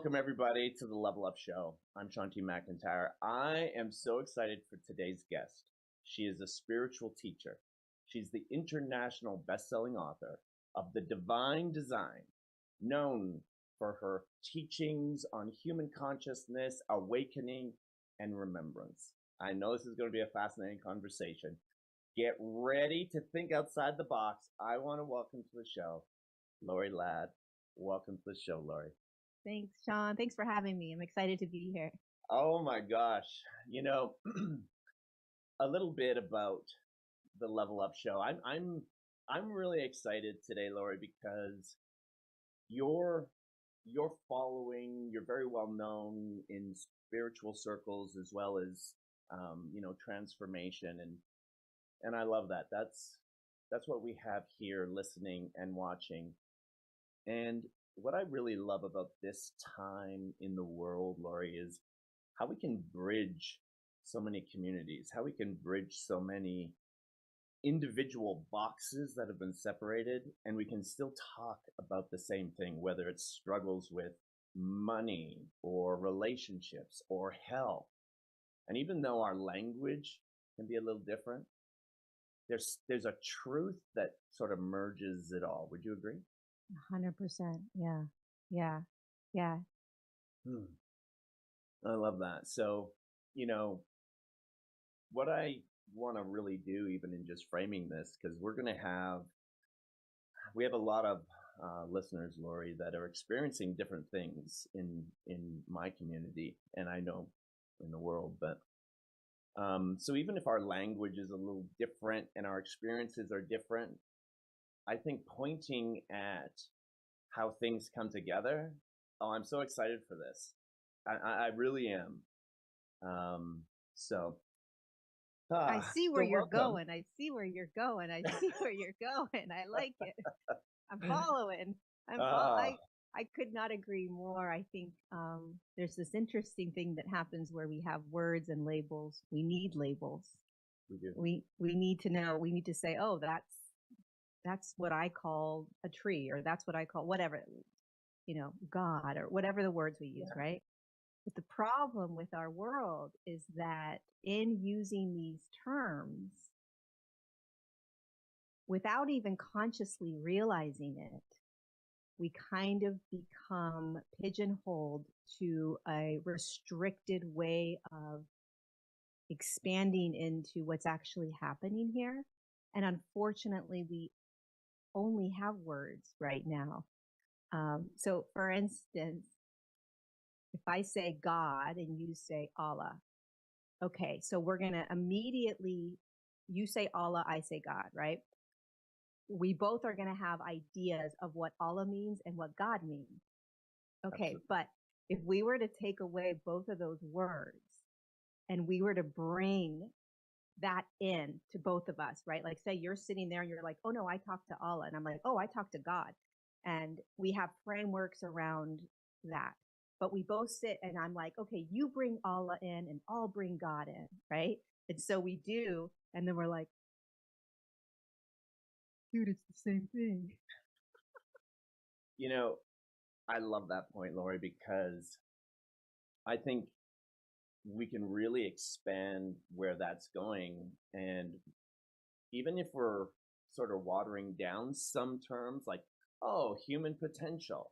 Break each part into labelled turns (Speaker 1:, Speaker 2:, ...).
Speaker 1: Welcome, everybody, to the Level Up Show. I'm Shawn McIntyre. I am so excited for today's guest. She is a spiritual teacher. She's the international best-selling author of The Divine Design, known for her teachings on human consciousness, awakening, and remembrance. I know this is going to be a fascinating conversation. Get ready to think outside the box. I want to welcome to the show, Lorie Ladd. Welcome to the show, Lorie.
Speaker 2: Thanks, Shawn. Thanks for having me. I'm excited to be here.
Speaker 1: Oh my gosh. You know, a little bit about the Level Up Show. I'm really excited today, Lorie, because you're following, you're very well known in spiritual circles as well as transformation, and I love that. That's what we have here, listening and watching. And what I really love about this time in the world, Lorie, is how we can bridge so many communities, how we can bridge so many individual boxes that have been separated, and we can still talk about the same thing, whether it's struggles with money or relationships or health. And even though our language can be a little different, there's a truth that sort of merges it all. Would you agree?
Speaker 2: 100%. Yeah.
Speaker 1: I love that. So, what I want to really do, even in just framing this, because we have a lot of listeners, Lorie, that are experiencing different things in my community, and I know in the world. But so even if our language is a little different and our experiences are different, I think pointing at how things come together. Oh, I'm so excited for this. I really am.
Speaker 2: I see where you're
Speaker 1: welcome.
Speaker 2: going. I see where you're going. I like it. I'm following. I could not agree more. I think there's this interesting thing that happens where we have words and labels. We need labels.
Speaker 1: We do.
Speaker 2: We need to know. We need to say, oh, that's what I call a tree, or that's what I call whatever, God, or whatever the words we use, right? But the problem with our world is that in using these terms, without even consciously realizing it, we kind of become pigeonholed to a restricted way of expanding into what's actually happening here. And unfortunately, we only have words right now. So for instance, if I say God and you say Allah, okay, so we're going to immediately, you say Allah, I say God, right? We both are going to have ideas of what Allah means and what God means. Okay, absolutely. But if we were to take away both of those words and we were to bring that in to both of us, right? Like say you're sitting there and you're like, oh no, I talk to Allah. And I'm like, oh, I talk to God. And we have frameworks around that. But we both sit and I'm like, okay, you bring Allah in and I'll bring God in, right? And so we do. And then we're like, dude, it's the same thing.
Speaker 1: I love that point, Lorie, because I think we can really expand where that's going. And even if we're sort of watering down some terms like, oh, human potential.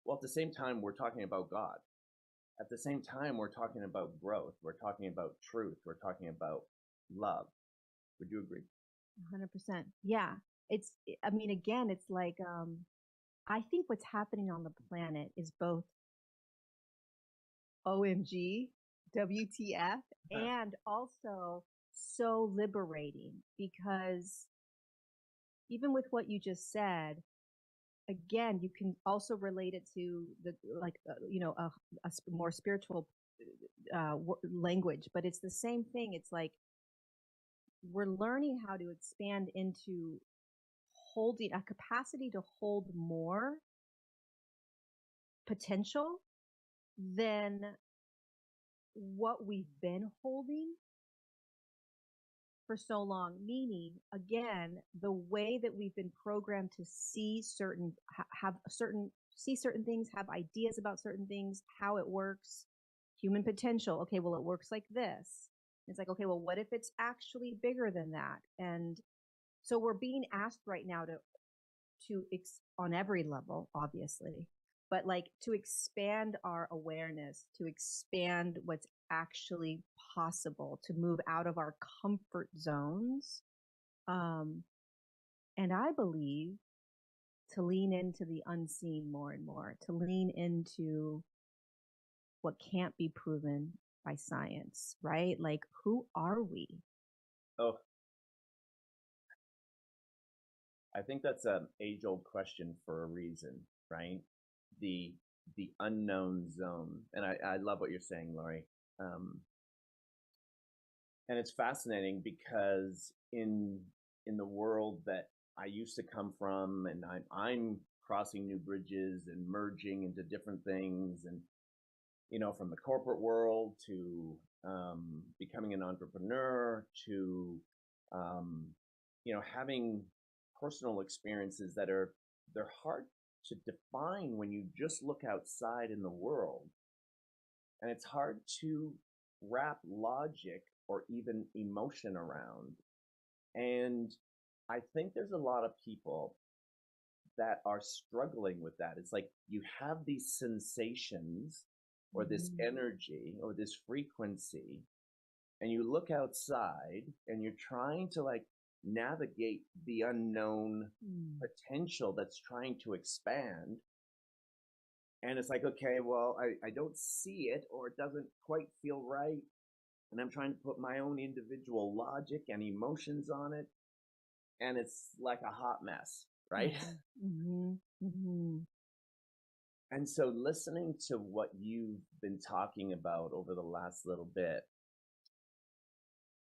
Speaker 1: Well, at the same time, we're talking about God. At the same time, we're talking about growth. We're talking about truth. We're talking about love. Would you agree?
Speaker 2: 100%. Yeah. Again, it's like, I think what's happening on the planet is both OMG, WTF, and also so liberating, because even with what you just said, again, you can also relate it to a more spiritual language, but it's the same thing. It's like we're learning how to expand into holding a capacity to hold more potential than what we've been holding for so long. Meaning, again, the way that we've been programmed to see have certain see certain things, have ideas about certain things, how it works, human potential. Okay, well, it works like this. It's like, okay, well, what if it's actually bigger than that? And so we're being asked right now on every level, obviously, but like to expand our awareness, to expand what's actually possible, to move out of our comfort zones. And I believe to lean into the unseen more and more, to lean into what can't be proven by science, right? Like, who are we?
Speaker 1: Oh, I think that's an age-old question for a reason, right? The the unknown zone, and I love what you're saying, Lorie. Um, and it's fascinating because in the world that I used to come from, and I'm crossing new bridges and merging into different things, and from the corporate world to becoming an entrepreneur to having personal experiences that they're hard to define when you just look outside in the world, and it's hard to wrap logic or even emotion around. And I think there's a lot of people that are struggling with that. It's like you have these sensations or this energy or this frequency, and you look outside and you're trying to like navigate the unknown potential that's trying to expand. And it's like, okay, well, I don't see it, or it doesn't quite feel right. And I'm trying to put my own individual logic and emotions on it. And it's like a hot mess, right?
Speaker 2: Mm-hmm. Mm-hmm.
Speaker 1: And so listening to what you've been talking about over the last little bit,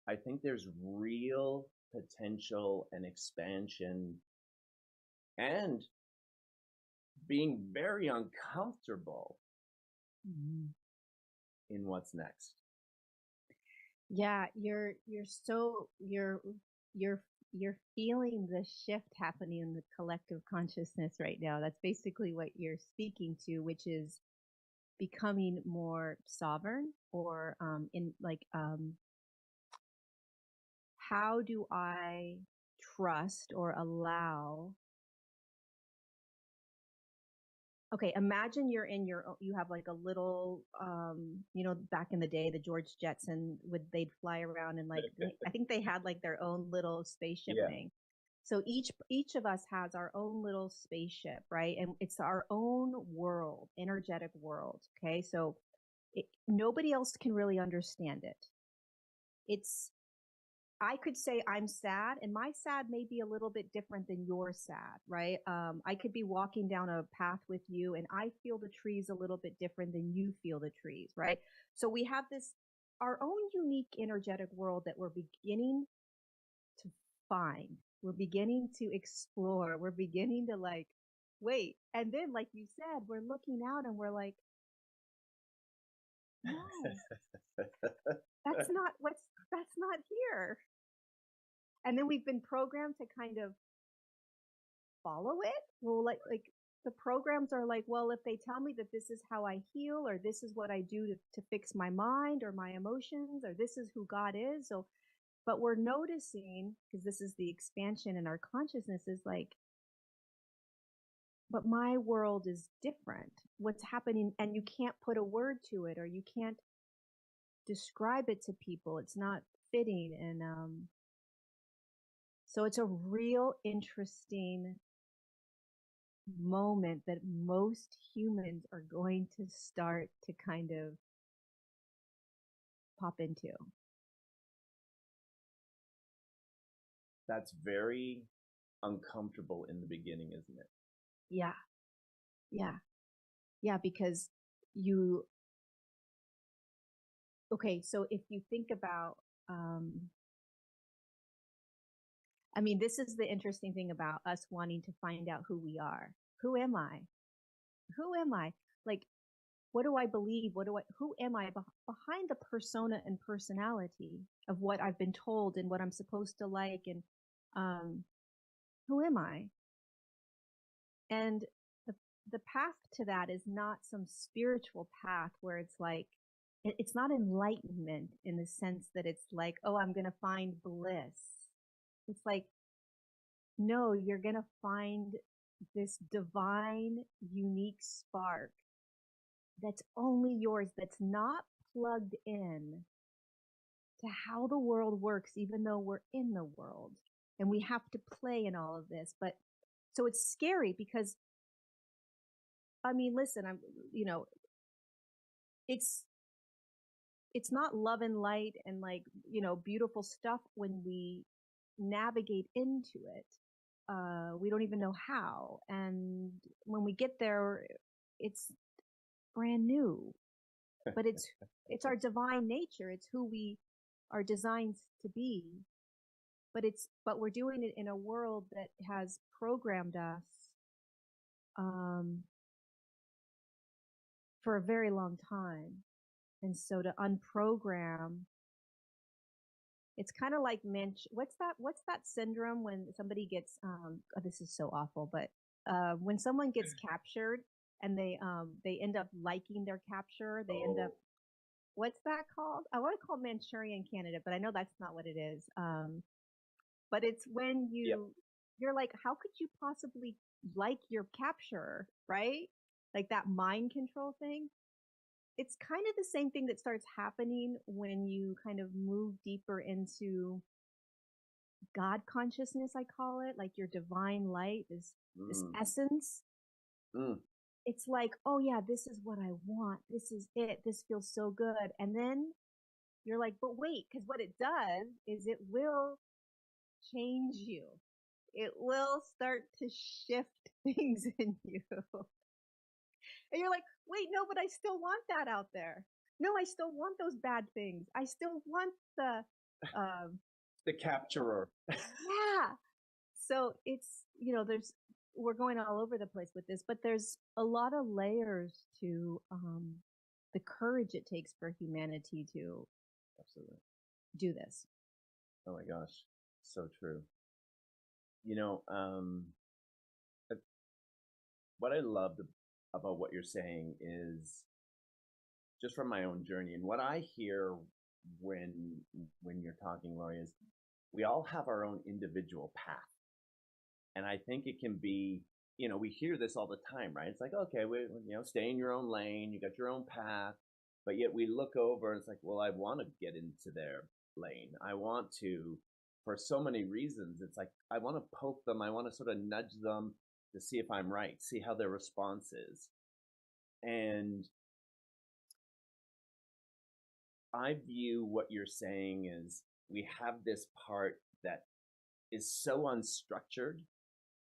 Speaker 1: I think there's real potential and expansion and being very uncomfortable in what's next.
Speaker 2: Yeah, you're feeling the shift happening in the collective consciousness right now. That's basically what you're speaking to, which is becoming more sovereign, or how do I trust or allow? Okay, imagine you have like a little, back in the day, the George Jetson they'd fly around, and like, I think they had like their own little spaceship thing. So each of us has our own little spaceship, right? And it's our own world, energetic world. Okay. So nobody else can really understand it. I could say I'm sad, and my sad may be a little bit different than your sad, right? I could be walking down a path with you, and I feel the trees a little bit different than you feel the trees, right? So we have our own unique energetic world that we're beginning to find. We're beginning to explore. We're beginning to like, wait. And then, like you said, we're looking out and we're like, no, that's not here. And then we've been programmed to kind of follow it. Well, like the programs are like, well, if they tell me that this is how I heal, or this is what I do to fix my mind or my emotions, or this is who God is. So, but we're noticing, because this is the expansion in our consciousness, is like, but my world is different. What's happening? And you can't put a word to it, or you can't describe it to people. It's not fitting. And, so it's a real interesting moment that most humans are going to start to kind of pop into.
Speaker 1: That's very uncomfortable in the beginning, isn't it?
Speaker 2: Yeah. Yeah. Yeah. Because okay. So if you think about, I mean, this is the interesting thing about us wanting to find out who we are. Who am I? Who am I? Like, what do I believe? Who am I behind the persona and personality of what I've been told and what I'm supposed to like? And, who am I? And the path to that is not some spiritual path where it's like, it's not enlightenment in the sense that it's like, oh, I'm going to find bliss. It's like, no, you're going to find this divine, unique spark that's only yours, that's not plugged in to how the world works, even though we're in the world and we have to play in all of this. But so it's scary because, I mean, listen, it's not love and light and like, beautiful stuff when we navigate into it. We don't even know how. And when we get there, it's brand new, but it's our divine nature. It's who we are designed to be. But we're doing it in a world that has programmed us, for a very long time. And so to unprogram, it's kind of like what's that syndrome when somebody gets, this is so awful, but when someone gets captured and they end up liking their capture, they end up, what's that called? I want to call Manchurian candidate, but I know that's not what it is. But it's when you're like, how could you possibly like your capture, right? Like that mind control thing. It's kind of the same thing that starts happening when you kind of move deeper into God consciousness, I call it, like your divine light, this essence. It's like, oh yeah, this is what I want. This is it. This feels so good. And then you're like, but wait, because what it does is it will change you. It will start to shift things in you. And you're like, wait, no, but I still want that out there. No, I still want those bad things. I still want the
Speaker 1: capturer.
Speaker 2: Yeah. So it's, we're going all over the place with this, but there's a lot of layers to the courage it takes for humanity to
Speaker 1: absolutely
Speaker 2: do this.
Speaker 1: Oh my gosh, so true. What I loved about what you're saying is just from my own journey, and what I hear when you're talking, Lorie, is we all have our own individual path. And I think it can be, we hear this all the time, right? It's like, okay, stay in your own lane, you got your own path, but yet we look over and it's like, well, I want to get into their lane. I want to, for so many reasons. It's like, I want to poke them. I want to sort of nudge them to see if I'm right, see how their response is. And I view what you're saying is we have this part that is so unstructured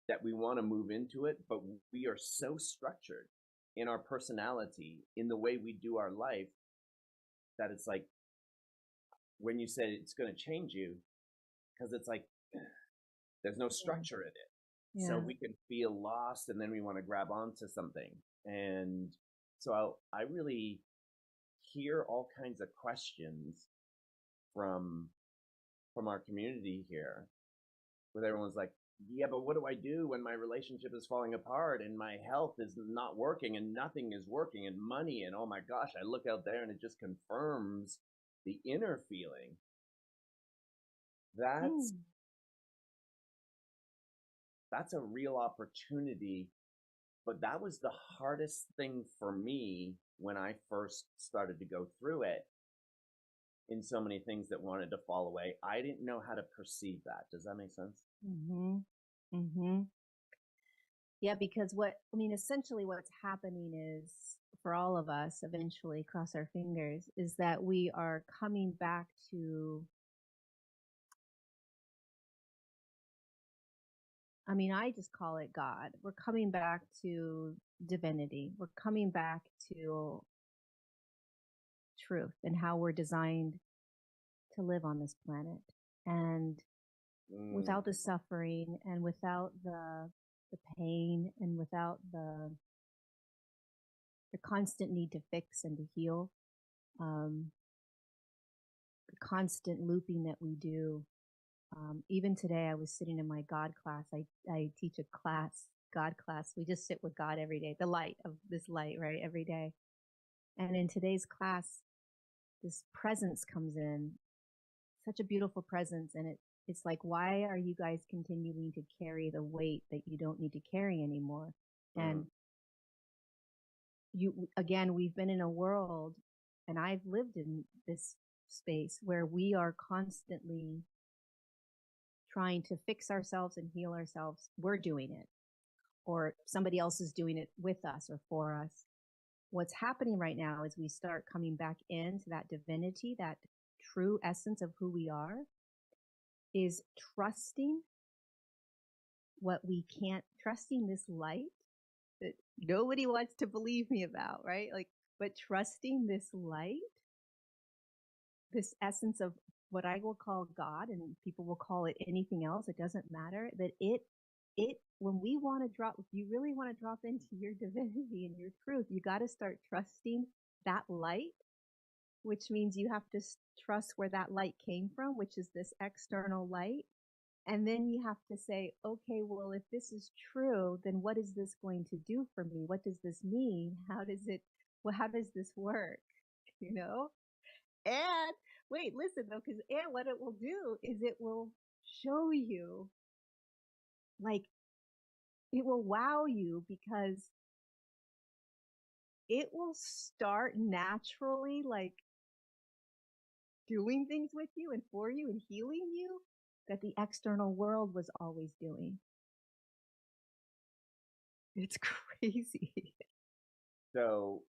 Speaker 1: that we want to move into it, but we are so structured in our personality, in the way we do our life, that it's like, when you said it's going to change you, because it's like, there's no structure in it. Yeah. So we can feel lost and then we want to grab onto something. And so I really hear all kinds of questions from our community here, where everyone's like, yeah, but what do I do when my relationship is falling apart and my health is not working and nothing is working and money, and oh my gosh, I look out there and it just confirms the inner feeling. That's a real opportunity, but that was the hardest thing for me when I first started to go through it. In so many things that wanted to fall away, I didn't know how to perceive that. Does that make sense?
Speaker 2: Mm-hmm. Mm-hmm. Yeah, because essentially what's happening is, for all of us, eventually, cross our fingers, is that we are coming back to, I just call it God. We're coming back to divinity. We're coming back to truth and how we're designed to live on this planet. And without the suffering and without the pain and without the constant need to fix and to heal, the constant looping that we do. Even today, I was sitting in my God class. I teach a class God class. We just sit with God every day, the light of this light, right? Every day. And in today's class, this presence comes in, such a beautiful presence. And it's like, why are you guys continuing to carry the weight that you don't need to carry anymore? And again, we've been in a world, and I've lived in this space where we are constantly trying to fix ourselves and heal ourselves. We're doing it, or somebody else is doing it with us or for us. What's happening right now is we start coming back into that divinity, that true essence of who we are, is trusting what we can't, trusting this light that nobody wants to believe me about, right? Like, but trusting this light, this essence of what I will call God, and people will call it anything else, it doesn't matter, that when we want to drop, if you really want to drop into your divinity and your truth, you got to start trusting that light, which means you have to trust where that light came from, which is this external light. And then you have to say, okay, well, if this is true, then what is this going to do for me? What does this mean? How does this work? You know? And wait, listen though, because what it will do is it will show you, like, it will wow you, because it will start naturally, like, doing things with you and for you and healing you that the external world was always doing. It's crazy.
Speaker 1: So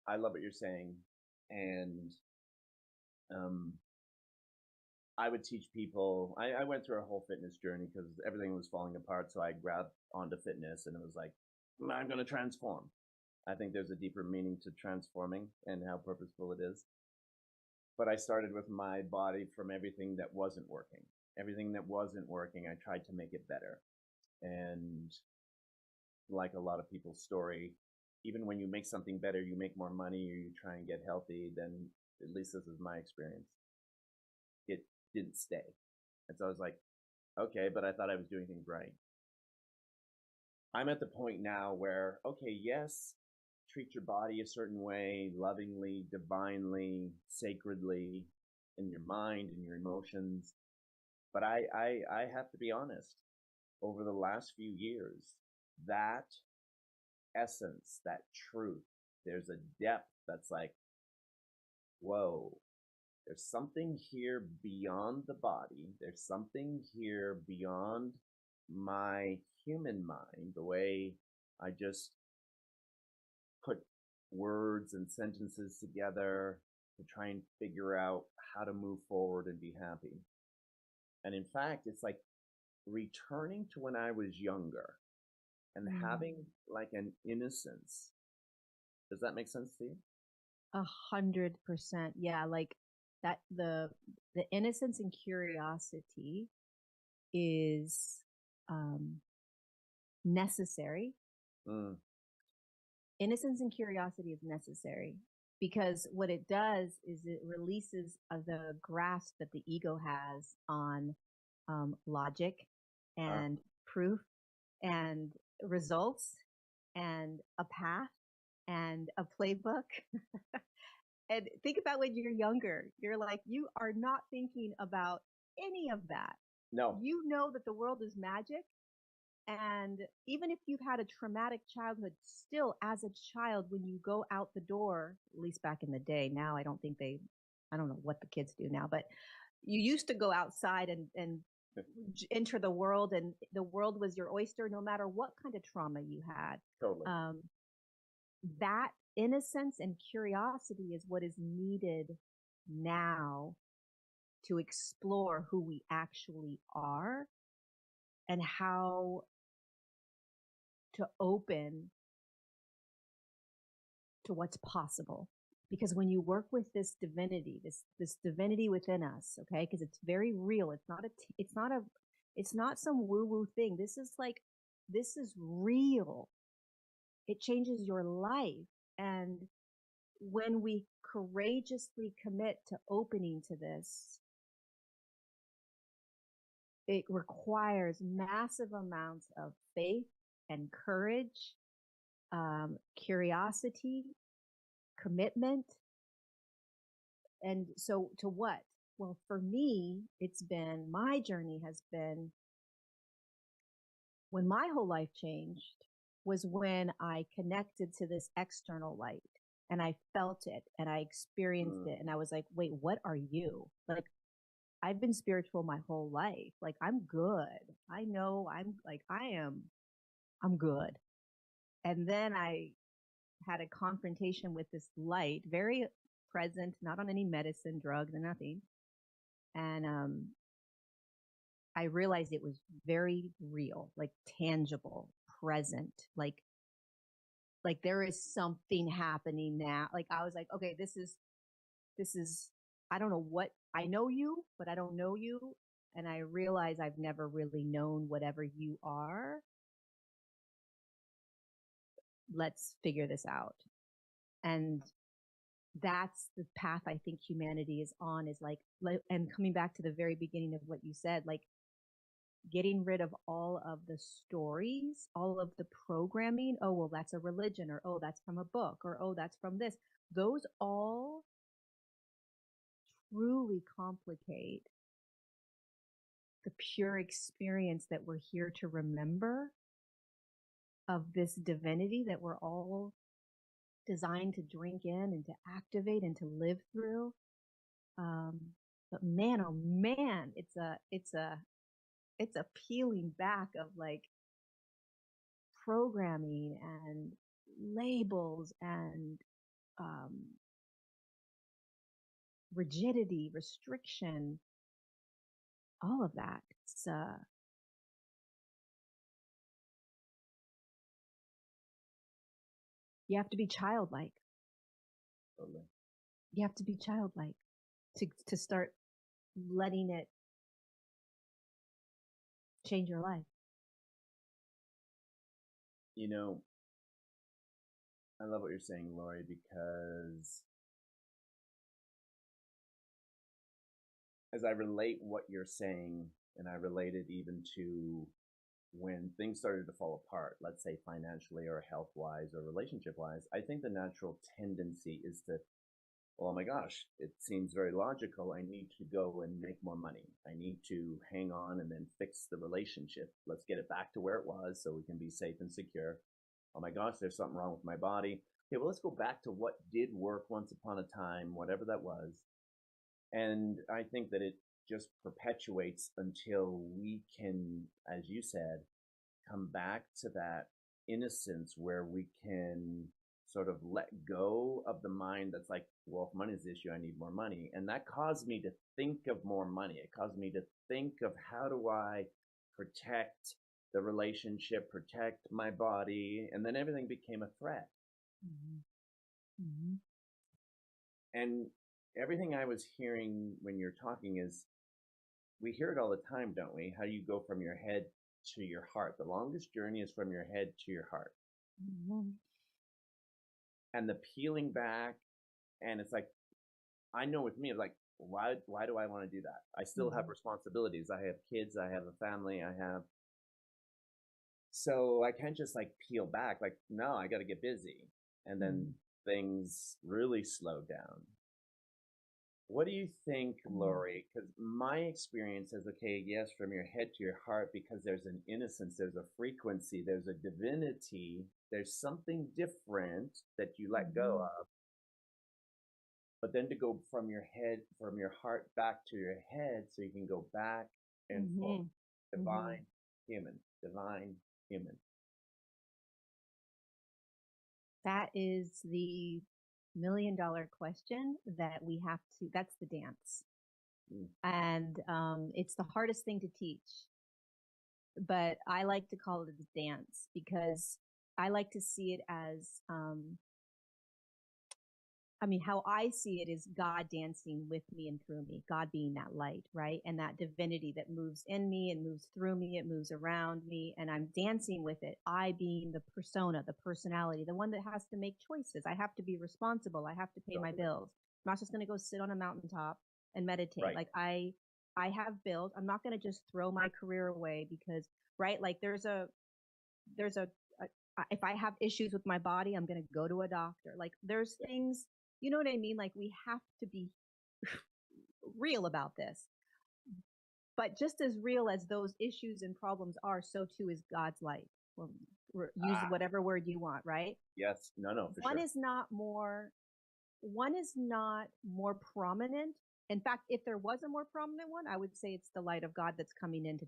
Speaker 1: I love what you're saying. And I would teach people, I went through a whole fitness journey because everything was falling apart. So I grabbed onto fitness and it was like, I'm going to transform. I think there's a deeper meaning to transforming and how purposeful it is. But I started with my body from everything that wasn't working. Everything that wasn't working, I tried to make it better. And like a lot of people's story, even when you make something better, you make more money or you try and get healthy, then at least this is my experience, it didn't stay. And so I was like, okay, but I thought I was doing things right. I'm at the point now where, okay, yes, treat your body a certain way, lovingly, divinely, sacredly, in your mind, in your emotions. But I have to be honest, over the last few years, that essence, that truth, there's a depth that's like, whoa, there's something here beyond the body. There's something here beyond my human mind, the way I just put words and sentences together to try and figure out how to move forward and be happy. And in fact, it's like returning to when I was younger and having like an innocence. Does that make sense to you?
Speaker 2: 100%. Yeah. Like that, the innocence and curiosity is, necessary. Innocence and curiosity is necessary because what it does is it releases the grasp that the ego has on logic and proof and results and a path and a playbook. And think about when you're younger, you're like, you are not thinking about any of that.
Speaker 1: No.
Speaker 2: You know that the world is magic. And even if you've had a traumatic childhood, still as a child, when you go out the door, at least back in the day, now I don't know what the kids do now, but you used to go outside and enter the world, and the world was your oyster no matter what kind of trauma you had.
Speaker 1: Totally.
Speaker 2: That innocence and curiosity is what is needed now to explore who we actually are and how to open to what's possible. Because when you work with this divinity, this divinity within us, okay, because it's very real. It's not some woo-woo thing. This is real. It changes your life. And when we courageously commit to opening to this, it requires massive amounts of faith and courage, curiosity, commitment. And so to what? Well, for me, my journey has been when my whole life changed was when I connected to this external light and I felt it and I experienced it. And I was like, wait, what are you? Like, I've been spiritual my whole life. Like, I'm good. I know I'm good. And then I had a confrontation with this light, very present, not on any medicine, drugs, and nothing. And I realized it was very real, like tangible, present, like there is something happening now. Like I was like, okay, this is I don't know what, I know you, but I don't know you. And I realize I've never really known whatever you are. Let's figure this out. And that's the path I think humanity is on, is like, and coming back to the very beginning of what you said, like getting rid of all of the stories, all of the programming. Oh, well, that's a religion, or oh, that's from a book, or oh, that's from this. Those all truly complicate the pure experience that we're here to remember of this divinity that we're all designed to drink in and to activate and to live through. But man, oh man, it's a peeling back of like programming and labels and rigidity, restriction, all of that. It's you have to be childlike.
Speaker 1: Totally.
Speaker 2: You have to be childlike to start letting it change your life.
Speaker 1: You know, I love what you're saying, Lorie, because as I relate what you're saying, and I relate it even to when things started to fall apart, let's say financially or health wise or relationship wise, I think the natural tendency is to, well, oh my gosh, it seems very logical. I need to go and make more money. I need to hang on and then fix the relationship. Let's get it back to where it was so we can be safe and secure. Oh my gosh, there's something wrong with my body. Okay, well, let's go back to what did work once upon a time, whatever that was. And I think that it just perpetuates until we can, as you said, come back to that innocence where we can sort of let go of the mind that's like, well, if money's the issue, I need more money. And that caused me to think of more money. It caused me to think of how do I protect the relationship, protect my body, and then everything became a threat. Mm-hmm. Mm-hmm. And everything I was hearing when you're talking is, we hear it all the time, don't we? How you go from your head to your heart. The longest journey is from your head to your heart. Mm-hmm. And the peeling back, and it's like, I know with me, it's like, why do I want to do that? I still have responsibilities. I have kids, I have a family, so I can't just like peel back, like, no, I got to get busy. And then things really slow down. What do you think, Lorie? Because my experience is, okay, yes, from your head to your heart, because there's an innocence, there's a frequency, there's a divinity, there's something different that you let go of. But then to go from your head, from your heart back to your head, so you can go back and forth. Divine, human, divine, human.
Speaker 2: That is the $1 million question that we have to, that's the dance. And it's the hardest thing to teach. But I like to call it a dance because I like to see it as, how I see it is God dancing with me and through me, God being that light, right? And that divinity that moves in me and moves through me, it moves around me, and I'm dancing with it. I being the persona, the personality, the one that has to make choices. I have to be responsible. I have to pay my bills. I'm not just going to go sit on a mountaintop and meditate. Right. Like I have built. I'm not going to just throw my career away because, right? Like there's a, if I have issues with my body, I'm going to go to a doctor. Like there's things, you know what I mean? Like we have to be real about this. But just as real as those issues and problems are, so too is God's light. Well, use whatever word you want, right?
Speaker 1: Yes. No, for
Speaker 2: one
Speaker 1: sure.
Speaker 2: One is not more prominent. In fact, if there was a more prominent one, I would say it's the light of God that's coming in to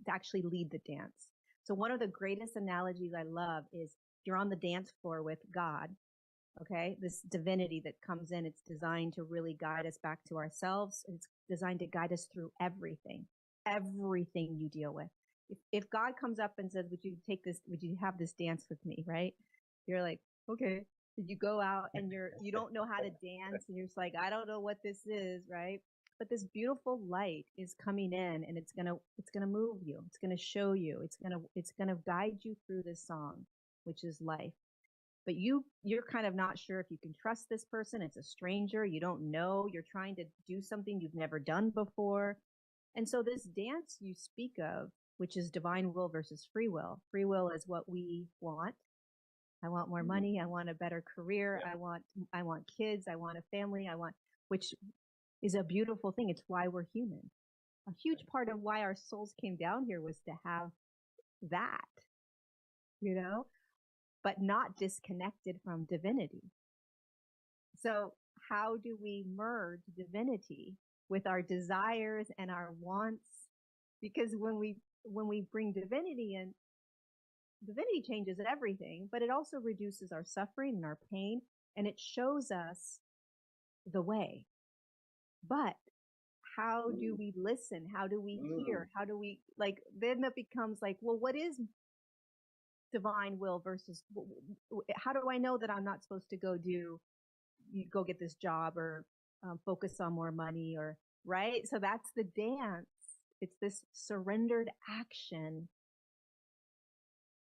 Speaker 2: actually lead the dance. So one of the greatest analogies I love is you're on the dance floor with God, okay? This divinity that comes in, it's designed to really guide us back to ourselves. It's designed to guide us through everything you deal with. If God comes up and says, would you have this dance with me, right? You're like, okay. You go out and you don't know how to dance and you're just like, I don't know what this is, right? But this beautiful light is coming in and it's gonna move you. It's gonna show you. It's gonna guide you through this song, which is life. But you're kind of not sure if you can trust this person. It's a stranger. You don't know. You're trying to do something you've never done before. And so this dance you speak of, which is divine will versus free will. Free will is what we want. I want more money. I want a better career. Yeah. I want kids. I want a family. Which is a beautiful thing. It's why we're human. A huge part of why our souls came down here was to have that, but not disconnected from divinity. So how do we merge divinity with our desires and our wants? Because when we bring divinity in, divinity changes everything, but it also reduces our suffering and our pain, and it shows us the way. But how do we listen? How do we hear? How do we, then it becomes like, well, what is divine will versus, how do I know that I'm not supposed to go get this job or focus on more money or, right? So that's the dance. It's this surrendered action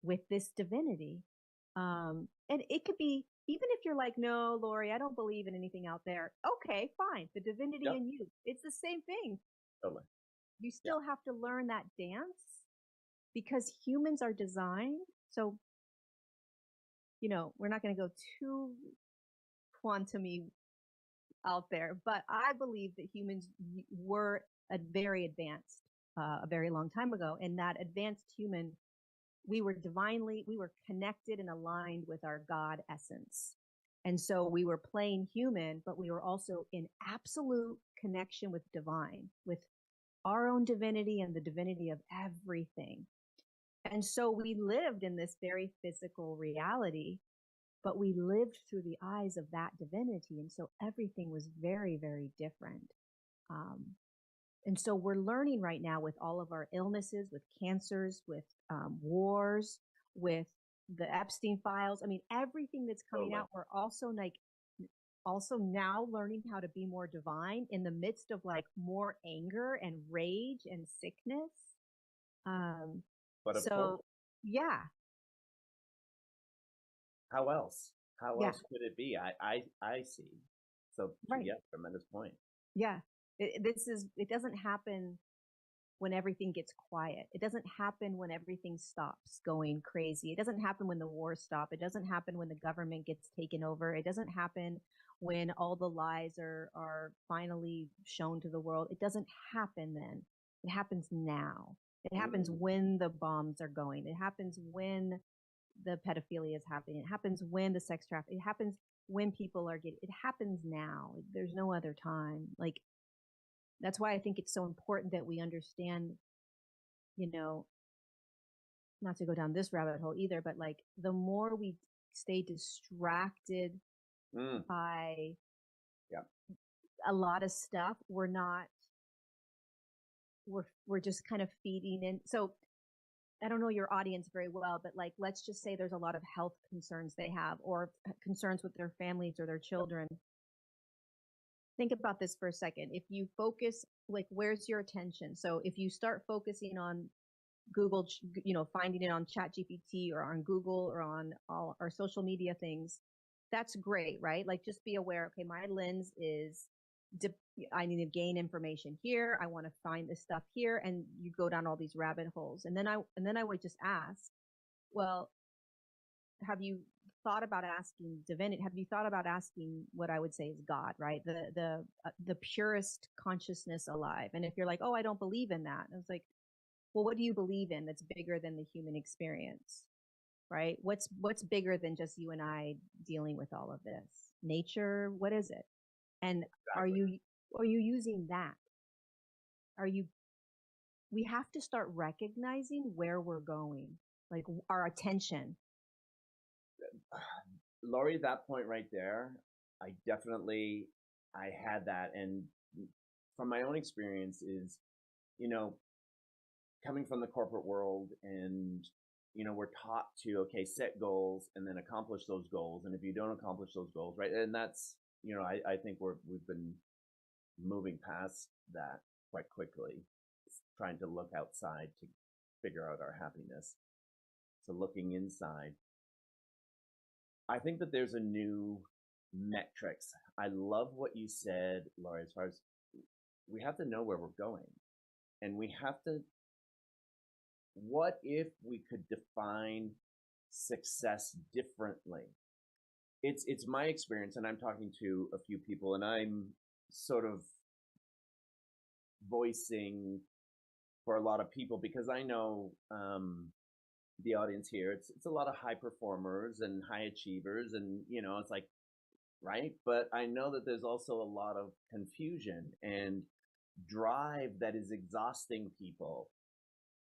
Speaker 2: with this divinity. And it could be, even if you're like, no, Lorie, I don't believe in anything out there. Okay, fine. The divinity in you, it's the same thing.
Speaker 1: Totally.
Speaker 2: You still have to learn that dance because humans are designed. So, we're not going to go too quantum-y out there, but I believe that humans were very advanced a very long time ago. And that advanced human, we were connected and aligned with our God essence. And so we were playing human, but we were also in absolute connection with divine, with our own divinity and the divinity of everything. And so we lived in this very physical reality, but we lived through the eyes of that divinity. And so everything was very, very different. And so we're learning right now with all of our illnesses, with cancers, with wars, with the Epstein files. I mean, everything that's coming out, we're also now learning how to be more divine in the midst of more anger and rage and sickness.
Speaker 1: But of course,
Speaker 2: yeah.
Speaker 1: How else? How else could it be? I see. So yeah, tremendous point.
Speaker 2: Yeah. It doesn't happen when everything gets quiet. It doesn't happen when everything stops going crazy. It doesn't happen when the wars stop. It doesn't happen when the government gets taken over. It doesn't happen when all the lies are finally shown to the world. It doesn't happen then. It happens now. It happens when the bombs are going. It happens when the pedophilia is happening. It happens when the sex trafficking. It happens when people are getting. It happens now. There's no other time. That's why I think it's so important that we understand, not to go down this rabbit hole either, but the more we stay distracted by a lot of stuff, we're just kind of feeding in. So I don't know your audience very well, but let's just say there's a lot of health concerns they have or concerns with their families or their children. Think about this for a second. If you focus, where's your attention? So if you start focusing on Google, finding it on ChatGPT or on Google or on all our social media things, that's great, right? Just be aware, okay, my lens is I need to gain information here. I want to find this stuff here. And you go down all these rabbit holes. And then I would just ask, well, have you thought about asking divinity? Have you thought about asking what I would say is God, right? The purest consciousness alive. And if you're like, oh, I don't believe in that. I was like, well, what do you believe in that's bigger than the human experience? Right? What's bigger than just you and I dealing with all of this? Nature, what is it? And
Speaker 1: Exactly.
Speaker 2: are you using that? We have to start recognizing where we're going, like our attention.
Speaker 1: Lorie, that point right there, I had that. And from my own experience is, you know, coming from the corporate world and, we're taught to, okay, set goals and then accomplish those goals. And if you don't accomplish those goals, right. And that's, I think we've been moving past that quite quickly, trying to look outside to figure out our happiness. So looking inside, I think that there's a new metrics. I love what you said, Lorie, as far as we have to know where we're going. And we have to, what if we could define success differently? It's my experience, and I'm talking to a few people, and I'm sort of voicing for a lot of people because I know the audience here. It's a lot of high performers and high achievers, and it's like, right. But I know that there's also a lot of confusion and drive that is exhausting people,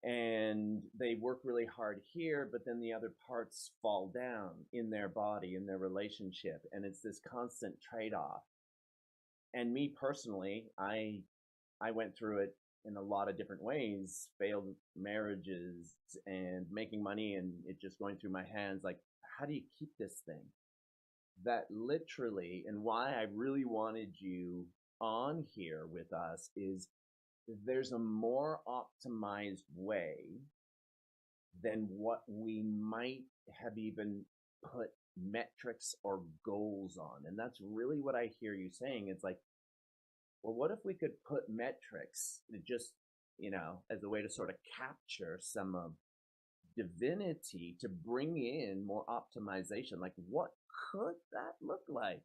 Speaker 1: and they work really hard here, but then the other parts fall down in their body, in their relationship, and it's this constant trade-off. And me personally, I went through it in a lot of different ways, failed marriages and making money and it just going through my hands. Like, how do you keep this thing? That literally, and why I really wanted you on here with us is there's a more optimized way than what we might have even put metrics or goals on. And that's really what I hear you saying. It's like, well, what if we could put metrics just, as a way to sort of capture some of divinity to bring in more optimization? Like, what could that look like?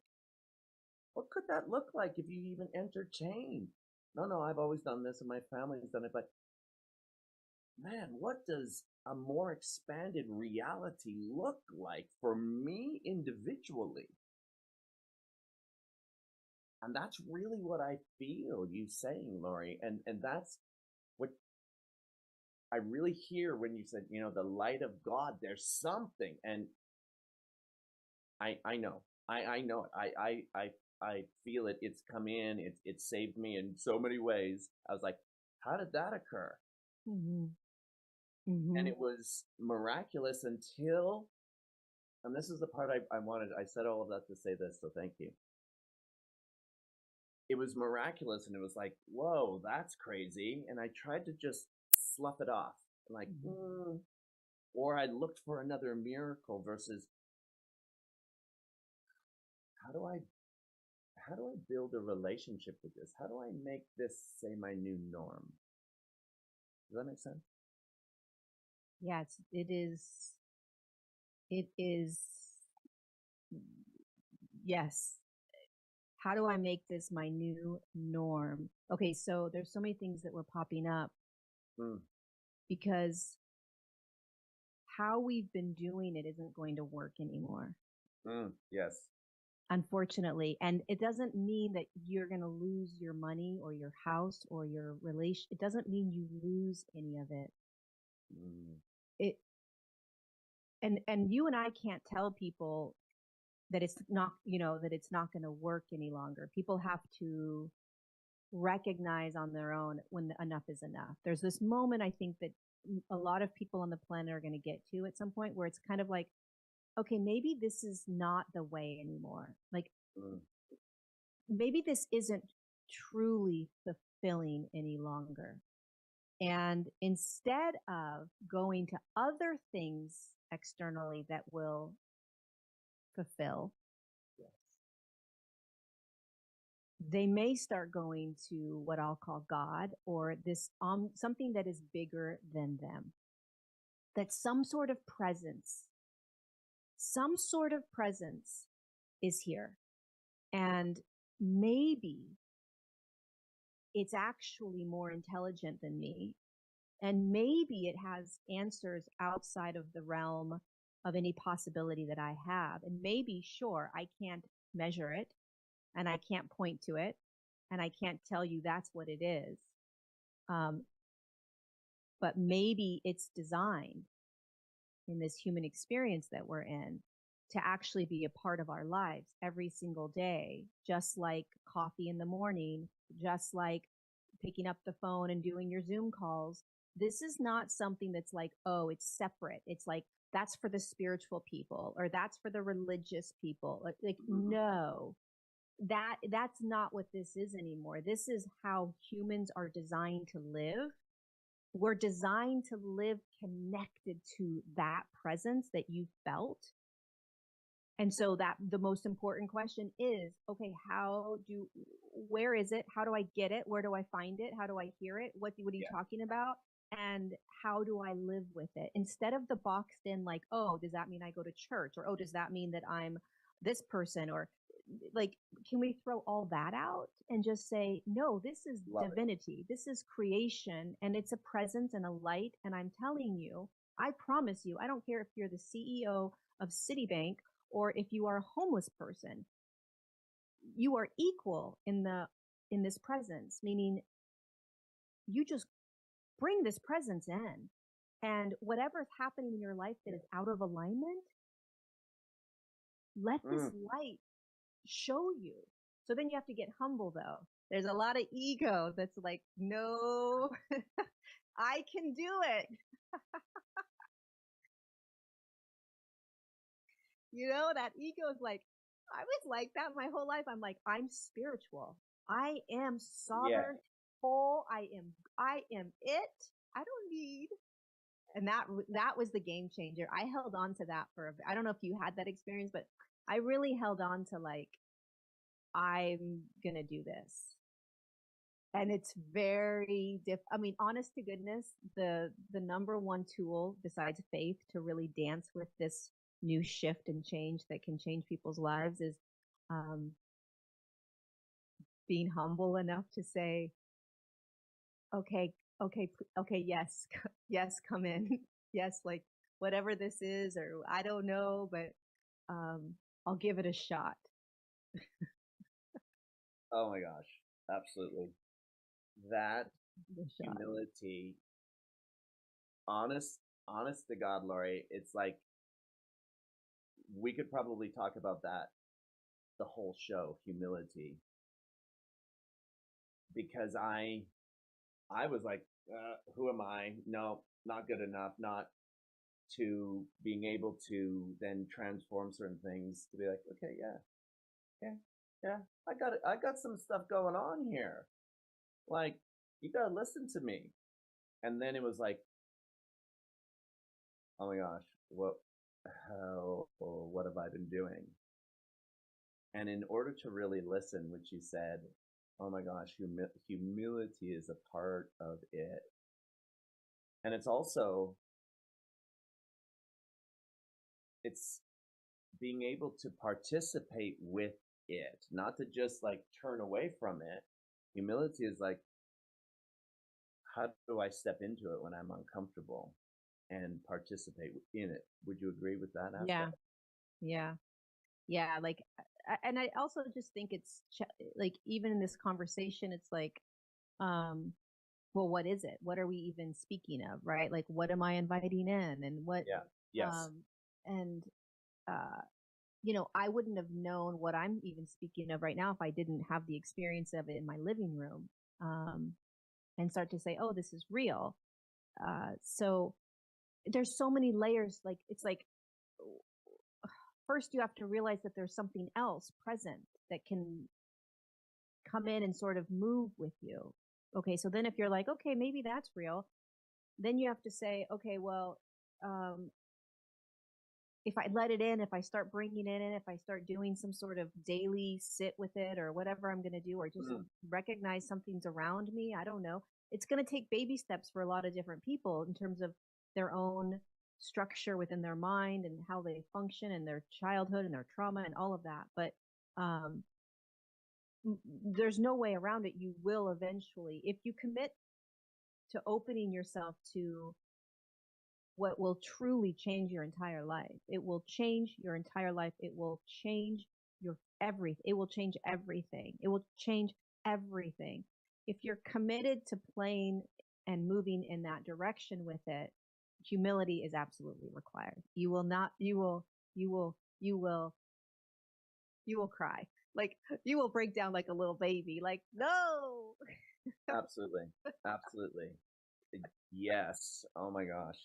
Speaker 1: What could that look like if you even entertain? No, I've always done this and my family's done it, but man, what does a more expanded reality look like for me individually? And that's really what I feel you saying, Lorie. And that's what I really hear when you said, the light of God, there's something. And I know. I know it. I feel it. It's come in. It saved me in so many ways. I was like, how did that occur?
Speaker 2: Mm-hmm. Mm-hmm.
Speaker 1: And it was miraculous until, and this is the part I wanted, I said all of that to say this, so thank you. It was miraculous and it was like, whoa, that's crazy. And I tried to just slough it off. Like, or I looked for another miracle versus how do I build a relationship with this? How do I make this, say, my new norm? Does that make sense?
Speaker 2: Yeah, it is, yes. How do I make this my new norm? Okay, so there's so many things that were popping up because how we've been doing it isn't going to work anymore.
Speaker 1: Yes.
Speaker 2: Unfortunately. And it doesn't mean that you're going to lose your money or your house or your relation. It doesn't mean you lose any of it. It, and you and I can't tell people that it's not, that it's not going to work any longer. People have to recognize on their own when enough is enough. There's this moment, I think, that a lot of people on the planet are going to get to at some point where it's kind of like, okay, maybe this is not the way anymore. Like, maybe this isn't truly fulfilling any longer. And instead of going to other things externally that will fulfill, they may start going to what I'll call God, or this something that is bigger than them. That some sort of presence is here. And maybe it's actually more intelligent than me. And maybe it has answers outside of the realm of any possibility that I have. And maybe, sure, I can't measure it and I can't point to it and I can't tell you that's what it is. But maybe it's designed in this human experience that we're in to actually be a part of our lives every single day, just like coffee in the morning, just like picking up the phone and doing your Zoom calls. This is not something that's like, oh, it's separate. It's like, that's for the spiritual people or that's for the religious people. Like no, that's not what this is anymore. This is how humans are designed to live. We're designed to live connected to that presence that you felt. And so that the most important question is, okay, where is it? How do I get it? Where do I find it? How do I hear it? What are you talking about? And how do I live with it? Instead of the boxed in, like, oh, does that mean I go to church? Or, oh, does that mean that I'm this person? Or like, can we throw all that out and just say, no, this is divinity. This is creation, and it's a presence and a light. And I'm telling you, I promise you, I don't care if you're the CEO of Citibank or if you are a homeless person, you are equal in this presence, meaning you just bring this presence in, and whatever is happening in your life that is out of alignment, let this light show you. So then you have to get humble, though. There's a lot of ego that's like, no, I can do it. You know, that ego is like, I was like that my whole life. I'm like, I'm spiritual. I am sovereign, whole. I am it. I don't need. And that was the game changer. I held on to that I don't know if you had that experience, but I really held on to like, I'm going to do this. And it's very I mean, honest to goodness, the number one tool besides faith to really dance with this new shift and change that can change people's lives is being humble enough to say, okay, yes, yes, come in. Yes, like whatever this is, or I don't know, but I'll give it a shot.
Speaker 1: Oh my gosh, absolutely. That humility, honest to God, Lorie, it's like we could probably talk about that the whole show, humility, because I was like, who am I? No, not good enough. Not to being able to then transform certain things to be like, okay, yeah, I got it. I got some stuff going on here. Like, you gotta listen to me. And then it was like, oh my gosh, what have I been doing? And in order to really listen, which you said, oh my gosh, humility is a part of it. And it's also, it's being able to participate with it, not to just like turn away from it. Humility is like, how do I step into it when I'm uncomfortable and participate in it? Would you agree with that aspect?
Speaker 2: Yeah. Like, and I also just think it's like, even in this conversation, it's like, well, what is it? What are we even speaking of? Right? Like, what am I inviting in? And what, and, you know, I wouldn't have known what I'm even speaking of right now if I didn't have the experience of it in my living room, and start to say, oh, this is real. So there's so many layers. Like, it's like, first you have to realize that there's something else present that can come in and sort of move with you. Okay. So then if you're like, okay, maybe that's real, then you have to say, okay, well, if I let it in, if I start bringing it in, if I start doing some sort of daily sit with it or whatever I'm going to do, or just recognize something's around me, I don't know. It's going to take baby steps for a lot of different people in terms of their own structure within their mind and how they function and their childhood and their trauma and all of that. But there's no way around it. You will eventually, if you commit to opening yourself to what will truly change your entire life. It will change your entire life. It will change your everything. It will change everything. It will change everything. If you're committed to playing and moving in that direction with it, humility is absolutely required. You will cry. Like, you will break down like a little baby. Like, no.
Speaker 1: Absolutely. Absolutely. Yes. Oh my gosh.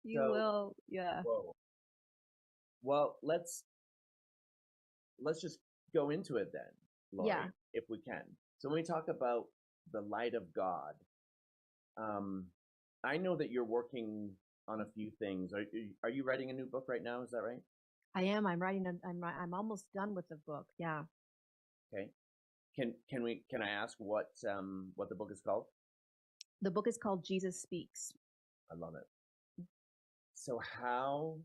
Speaker 2: You will. Yeah.
Speaker 1: Whoa. Well, let's just go into it then, Lorie,
Speaker 2: Yeah.
Speaker 1: if we can. So when we talk about the light of God, I know that you're working on a few things. Are you writing a new book right now? Is that right?
Speaker 2: I am. I'm almost done with the book. Yeah.
Speaker 1: Okay. Can I ask what the book is called?
Speaker 2: The book is called Jesus Speaks.
Speaker 1: I love it. So how?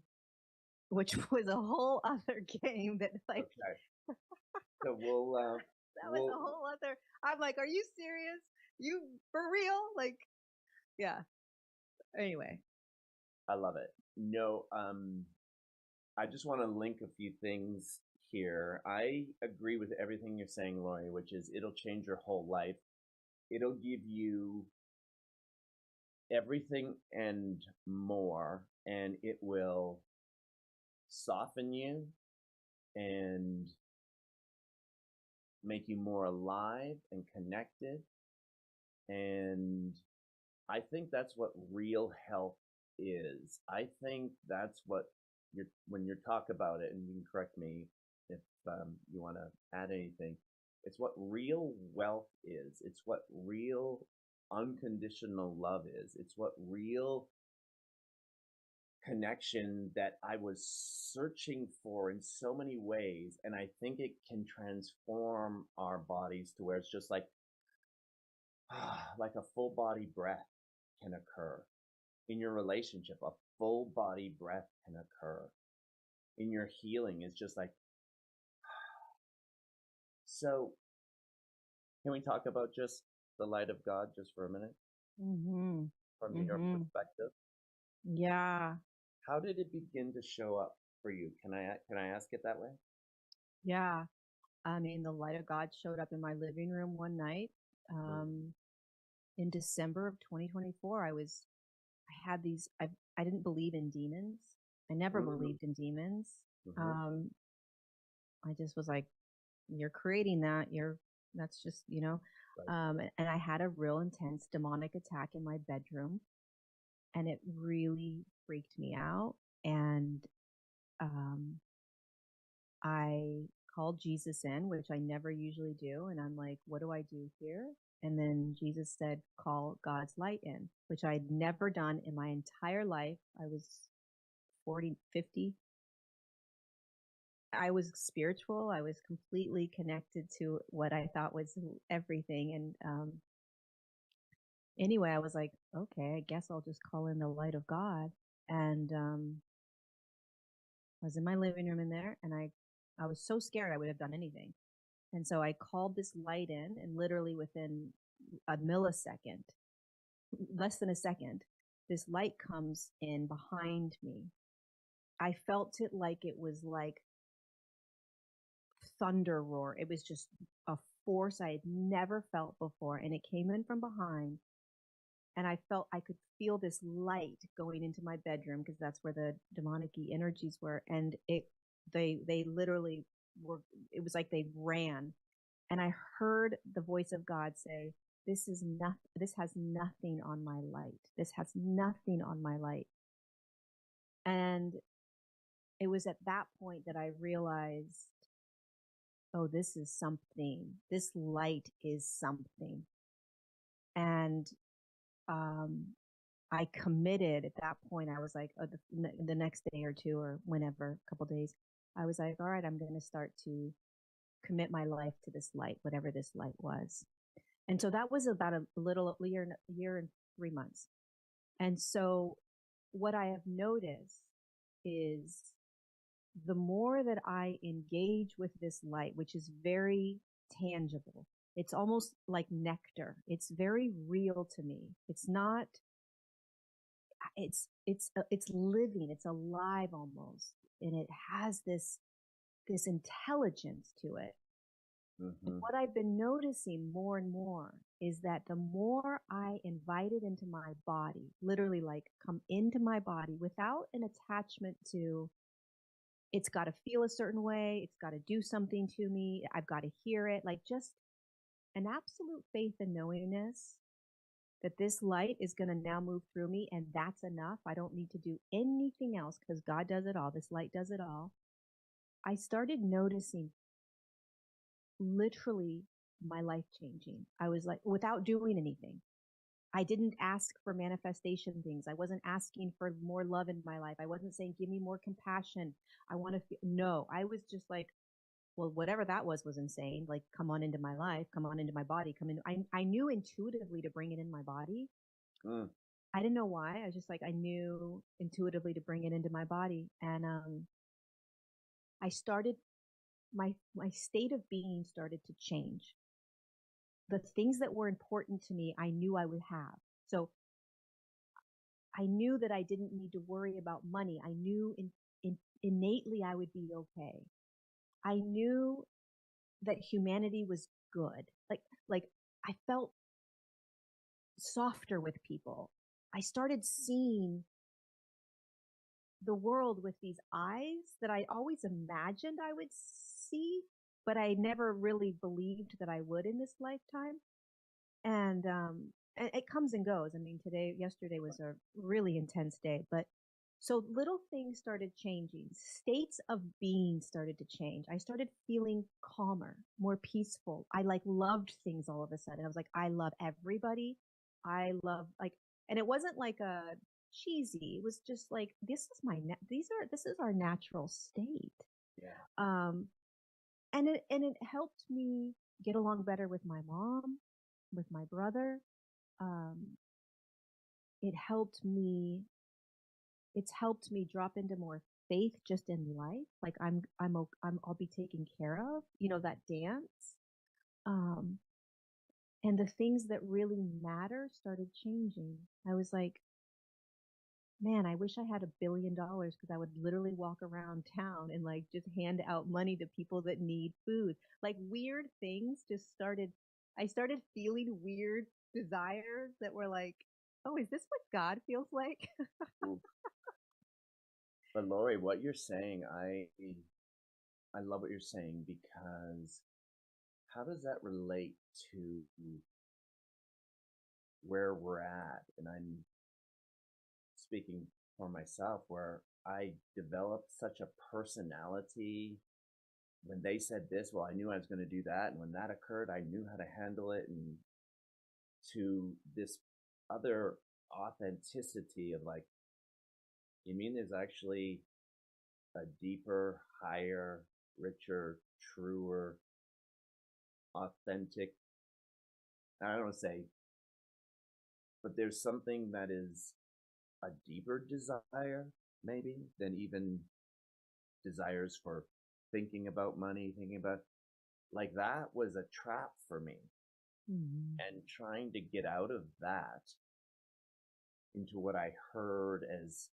Speaker 2: Which was a whole other game that like.
Speaker 1: Okay. So we'll.
Speaker 2: That was a whole other. I'm like, are you serious? You for real? Like, yeah. Anyway.
Speaker 1: I love it. No, I just want to link a few things here. I agree with everything you're saying, Lorie, which is it'll change your whole life. It'll give you everything and more, and it will soften you and make you more alive and connected. And I think that's what real health is. I think that's what when you talk about it, and you can correct me if you want to add anything. It's what real wealth is. It's what real unconditional love is. It's what real connection that I was searching for in so many ways. And I think it can transform our bodies to where it's just like a full body breath can occur. In your relationship, a full body breath can occur. In your healing, it's just like. So, can we talk about just the light of God just for a minute? From your perspective?
Speaker 2: Yeah.
Speaker 1: How did it begin to show up for you? Can I ask it that way?
Speaker 2: Yeah. I mean, the light of God showed up in my living room one night. In December of 2024, I didn't believe in demons. I never believed in demons. I just was like, you're creating that. That's just, right. And I had a real intense demonic attack in my bedroom, and it really freaked me out. And I called Jesus in, which I never usually do. And I'm like, what do I do here? And then Jesus said, call God's light in, which I'd never done in my entire life. I was 40, 50. I was spiritual. I was completely connected to what I thought was everything. And anyway, I was like, okay, I guess I'll just call in the light of God. And I was in my living room in there, and I was so scared I would have done anything. And so I called this light in, and literally within a millisecond, less than a second, this light comes in behind me. I felt it like it was like thunder roar. It was just a force I had never felt before. And it came in from behind. And I could feel this light going into my bedroom, because that's where the demonic energies were. And they literally were, it was like they ran. And I heard the voice of God say, this has nothing on my light. This has nothing on my light. And it was at that point that I realized, oh, this is something. This light is something. And I committed at that point. I was like, the next day or two or whenever, a couple days, I was like, all right, I'm going to start to commit my life to this light, whatever this light was. And so that was about a year and 3 months. And so what I have noticed is the more that I engage with this light, which is very tangible, it's almost like nectar. It's very real to me. It's not, it's living, it's alive almost. And it has this intelligence to it.
Speaker 1: Mm-hmm.
Speaker 2: What I've been noticing more and more is that the more I invite it into my body, literally like come into my body without an attachment to it's got to feel a certain way, it's got to do something to me, I've got to hear it, like just an absolute faith and knowingness that this light is going to now move through me and that's enough. I don't need to do anything else because God does it all. This light does it all. I started noticing literally my life changing. I was like, without doing anything. I didn't ask for manifestation things. I wasn't asking for more love in my life. I wasn't saying, give me more compassion. I want to feel, no, I was just like, well, whatever that was insane. Like, come on into my life, come on into my body, come in. I knew intuitively to bring it in my body.
Speaker 1: Mm.
Speaker 2: I didn't know why. I was just like, I knew intuitively to bring it into my body. And, I started my state of being started to change. The things that were important to me, I knew I would have. So I knew that I didn't need to worry about money. I knew innately I would be okay. I knew that humanity was good. Like I felt softer with people. I started seeing the world with these eyes that I always imagined I would see, but I never really believed that I would in this lifetime. And it comes and goes. I mean, yesterday was a really intense day, but so little things started changing. States of being started to change. I started feeling calmer, more peaceful. I like loved things all of a sudden. I was like, I love everybody. I love like, and it wasn't like a cheesy. It was just like, this is our natural state.
Speaker 1: Yeah.
Speaker 2: And it helped me get along better with my mom, with my brother. Um, it helped me. It's helped me drop into more faith just in life. Like I'll be taken care of. You know, that dance. Um, and the things that really matter started changing. I was like, man, I wish I had $1 billion because I would literally walk around town and like just hand out money to people that need food. Like weird things just started. I started feeling weird desires that were like, oh, is this what God feels like?
Speaker 1: But Lorie, what you're saying, I love what you're saying because how does that relate to where we're at? And I'm speaking for myself, where I developed such a personality. When they said this, well, I knew I was going to do that. And when that occurred, I knew how to handle it. And to this other authenticity of like, you mean there's actually a deeper, higher, richer, truer, authentic, I don't want to say, but there's something that is a deeper desire, maybe, than even desires for thinking about money, thinking about like that was a trap for me.
Speaker 2: Mm-hmm.
Speaker 1: And trying to get out of that into what I heard as,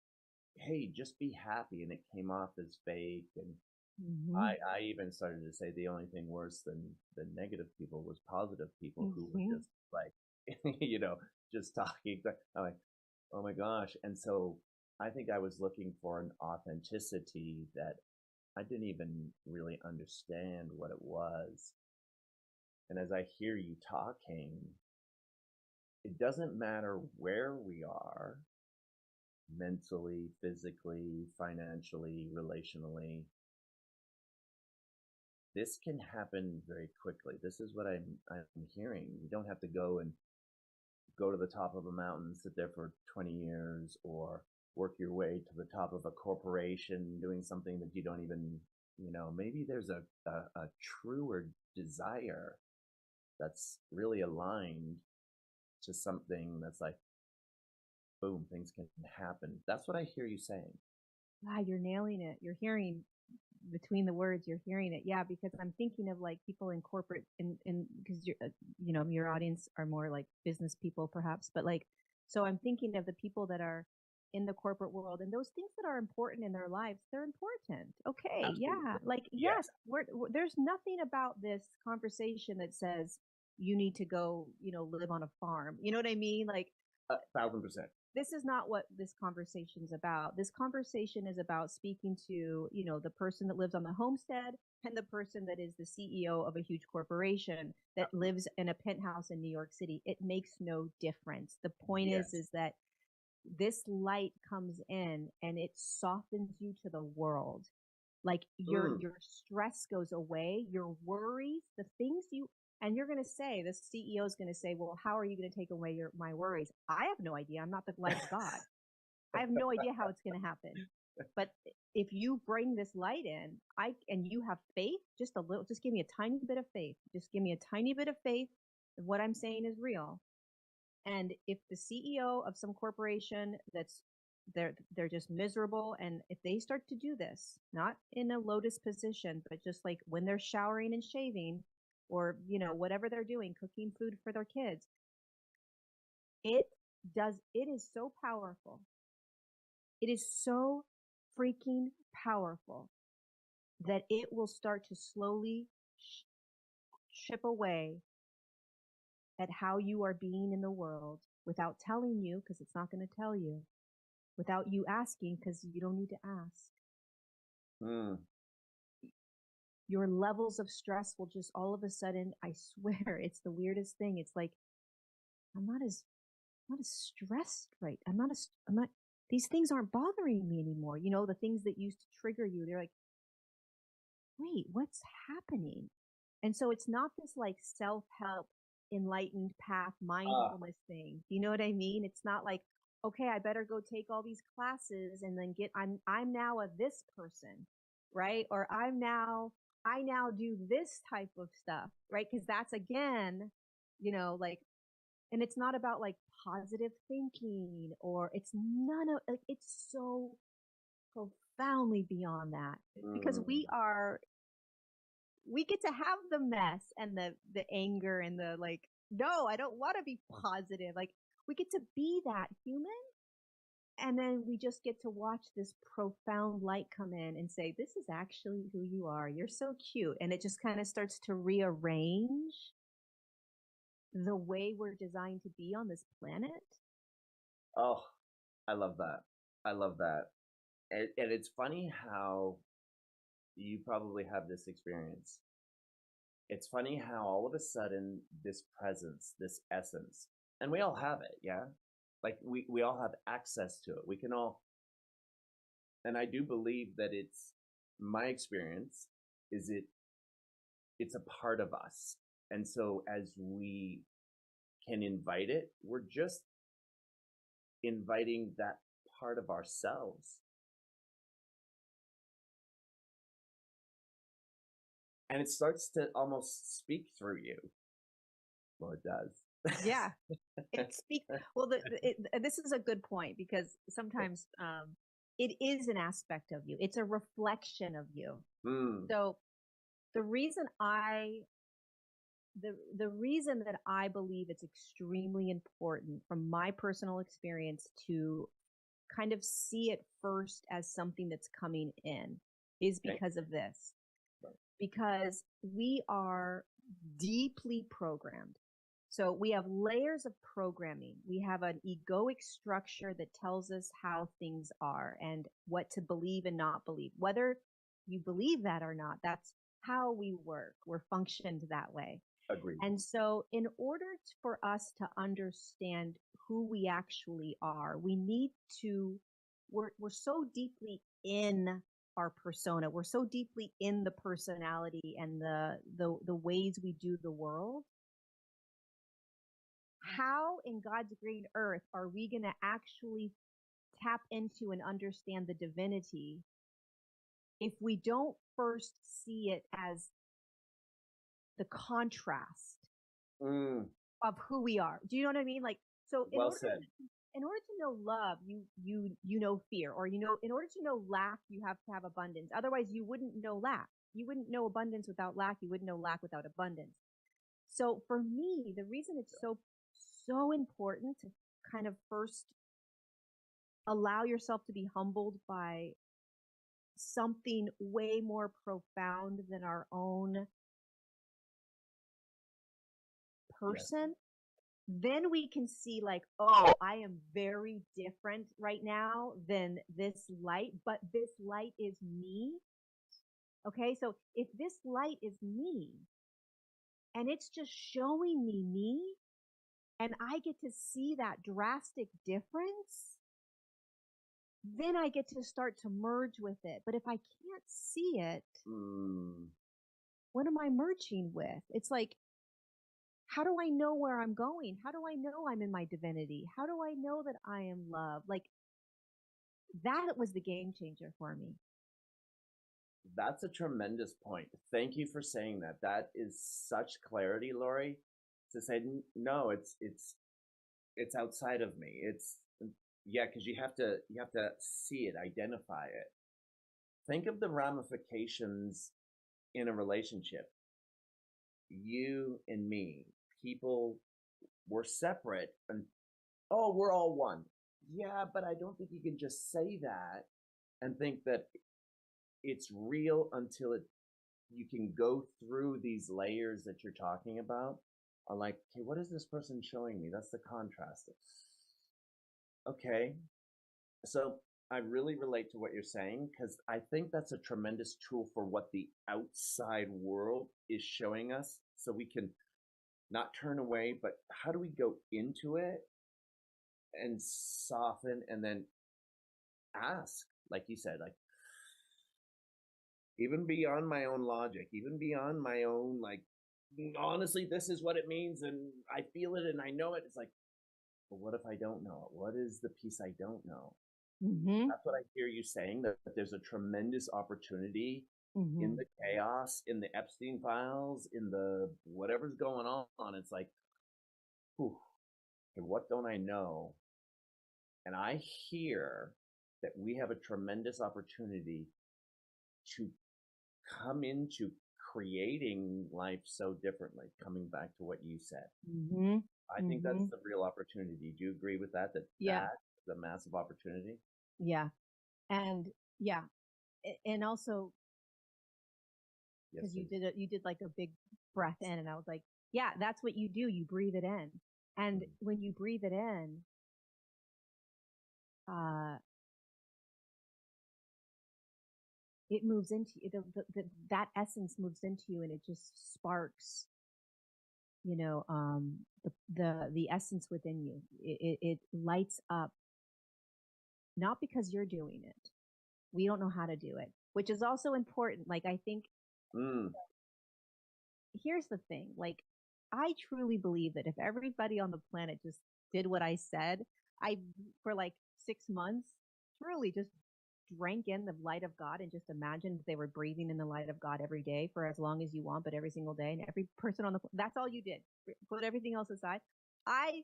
Speaker 1: hey, just be happy. And it came off as fake. And
Speaker 2: Mm-hmm.
Speaker 1: I even started to say the only thing worse than the negative people was positive people who were just like, just talking. I'm like, oh my gosh. And so I think I was looking for an authenticity that I didn't even really understand what it was. And as I hear you talking, it doesn't matter where we are mentally, physically, financially, relationally. This can happen very quickly. This is what I'm hearing. You don't have to go and go to the top of a mountain, sit there for 20 years, or work your way to the top of a corporation doing something that you don't even, maybe there's a truer desire that's really aligned to something that's like, boom, things can happen. That's what I hear you saying.
Speaker 2: Wow, you're nailing it. You're hearing between the words, you're hearing it. Yeah, because I'm thinking of like people in corporate and because your audience are more like business people perhaps, but like, so I'm thinking of the people that are in the corporate world and those things that are important in their lives, they're important. Okay.
Speaker 1: Absolutely.
Speaker 2: Yeah. Like,
Speaker 1: Yes.
Speaker 2: yes, there's nothing about this conversation that says you need to go, live on a farm. You know what I mean? Like
Speaker 1: 1,000%.
Speaker 2: This is not what this conversation is about. This conversation is about speaking to, the person that lives on the homestead and the person that is the CEO of a huge corporation that lives in a penthouse in New York City. It makes no difference. The point is that this light comes in and it softens you to the world. Like your stress goes away, your worries, the things and you're going to say, the CEO is going to say, well, how are you going to take away my worries? I have no idea. I'm not the light of God. I have no idea how it's going to happen. But if you bring this light in, and you have faith, just give me a tiny bit of faith. Just give me a tiny bit of faith that what I'm saying is real. And if the CEO of some corporation they're just miserable, and if they start to do this, not in a lotus position, but just like when they're showering and shaving, or whatever they're doing, cooking food for their kids, it is so powerful. It is so freaking powerful that it will start to slowly chip away at how you are being in the world without telling you, because it's not going to tell you, without you asking, because you don't need to ask. Your levels of stress will just all of a sudden, I swear, it's the weirdest thing. It's like, I'm not as stressed, right? I'm not, these things aren't bothering me anymore. The things that used to trigger you, they're like, wait, what's happening? And so it's not this like self-help, enlightened path, mindfulness thing. Do you know what I mean? It's not like, okay, I better go take all these classes and then I'm now a this person, right? Or I now do this type of stuff, right? Because that's again, like, and it's not about like positive thinking, or it's it's so profoundly beyond that, because we get to have the mess and the anger and the like, no, I don't want to be positive. Like, we get to be that human. And then we just get to watch this profound light come in and say, this is actually who you are. You're so cute. And it just kind of starts to rearrange the way we're designed to be on this planet.
Speaker 1: Oh, I love that. I love that. And it's funny how you probably have this experience. It's funny how all of a sudden this presence, this essence, and we all have it, yeah? Like we all have access to it. We can all, and I do believe that it's my experience is it's a part of us. And so as we can invite it, we're just inviting that part of ourselves. And it starts to almost speak through you. Well, it does.
Speaker 2: Yeah. Well, this is a good point, because sometimes it is an aspect of you. It's a reflection of you. So the reason that I believe it's extremely important from my personal experience to kind of see it first as something that's coming in is because of this. Because we are deeply programmed. So we have layers of programming. We have an egoic structure that tells us how things are and what to believe and not believe. Whether you believe that or not, that's how we work. We're functioned that way.
Speaker 1: Agreed.
Speaker 2: And so in order for us to understand who we actually are, we need to, we're so deeply in our persona. We're so deeply in the personality and the ways we do the world. How how in God's green earth are we going to actually tap into and understand the divinity if we don't first see it as the contrast of who we are? Do you know what I mean? Like, so
Speaker 1: Well said.
Speaker 2: in order to know love, you know fear, or in order to know lack, you have to have abundance. Otherwise, you wouldn't know lack. You wouldn't know abundance without lack. You wouldn't know lack without abundance. So for me, the reason it's so important to kind of first allow yourself to be humbled by something way more profound than our own person, then we can see like, oh, I am very different right now than this light, but this light is me. Okay, so if this light is me and it's just showing me, and I get to see that drastic difference, then I get to start to merge with it. But if I can't see it, what am I merging with? It's like, how do I know where I'm going? How do I know I'm in my divinity? How do I know that I am love? Like, that was the game changer for me.
Speaker 1: That's a tremendous point. Thank you for saying that. That is such clarity, Lorie, to say, no, it's outside of me. Because you have to see it, identify it. Think of the ramifications in a relationship. You and me, people were separate, and oh, we're all one. Yeah, but I don't think you can just say that and think that it's real until you can go through these layers that you're talking about. I'm like, okay, what is this person showing me? That's the contrast. Okay. So I really relate to what you're saying, because I think that's a tremendous tool for what the outside world is showing us, so we can not turn away, but how do we go into it and soften and then ask, like you said, like, even beyond my own logic, even beyond my own, like, honestly, this is what it means and I feel it and I know it. It's like, but what if I don't know it? What is the piece I don't know? That's what I hear you saying, that there's a tremendous opportunity in the chaos, in the Epstein files, in the whatever's going on. It's like, whew, okay, what don't I know? And I hear that we have a tremendous opportunity to come into creating life so differently, coming back to what you said. I think that's the real opportunity. Do you agree with that? That's a massive opportunity?
Speaker 2: Yeah. And yeah. And also, because you did like a big breath in, and I was like, yeah, that's what you do. You breathe it in. And when you breathe it in, it moves into you. That essence moves into you, and it just sparks, the essence within you. It lights up, not because you're doing it. We don't know how to do it, which is also important. Like, I think here's the thing. Like, I truly believe that if everybody on the planet just did what I said, for like 6 months, truly just drank in the light of God and just imagined they were breathing in the light of God every day for as long as you want, but every single day, and every person on that's all you did. Put everything else aside. I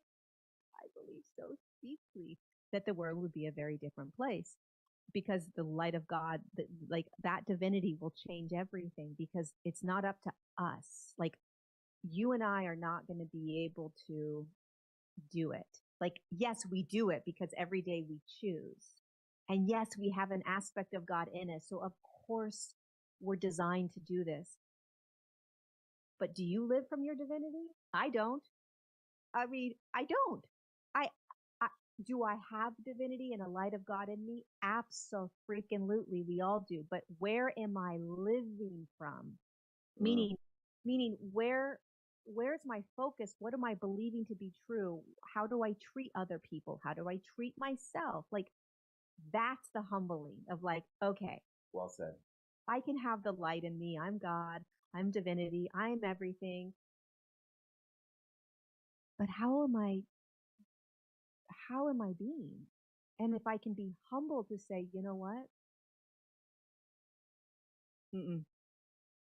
Speaker 2: believe so deeply that the world would be a very different place, because the light of God, like that divinity, will change everything, because it's not up to us. Like, you and I are not going to be able to do it. Like, yes, we do it because every day we choose. And yes, we have an aspect of God in us. So of course we're designed to do this. But do you live from your divinity? I don't. I mean, I don't. Do I have divinity and a light of God in me? Absolutely, we all do. But where am I living from? Meaning, where's my focus? What am I believing to be true? How do I treat other people? How do I treat myself? Like, that's the humbling of like, okay,
Speaker 1: well said.
Speaker 2: I can have the light in me. I'm God. I'm divinity. I'm everything. But how am I how am I being? And if I can be humble to say, you know what? Mm-mm,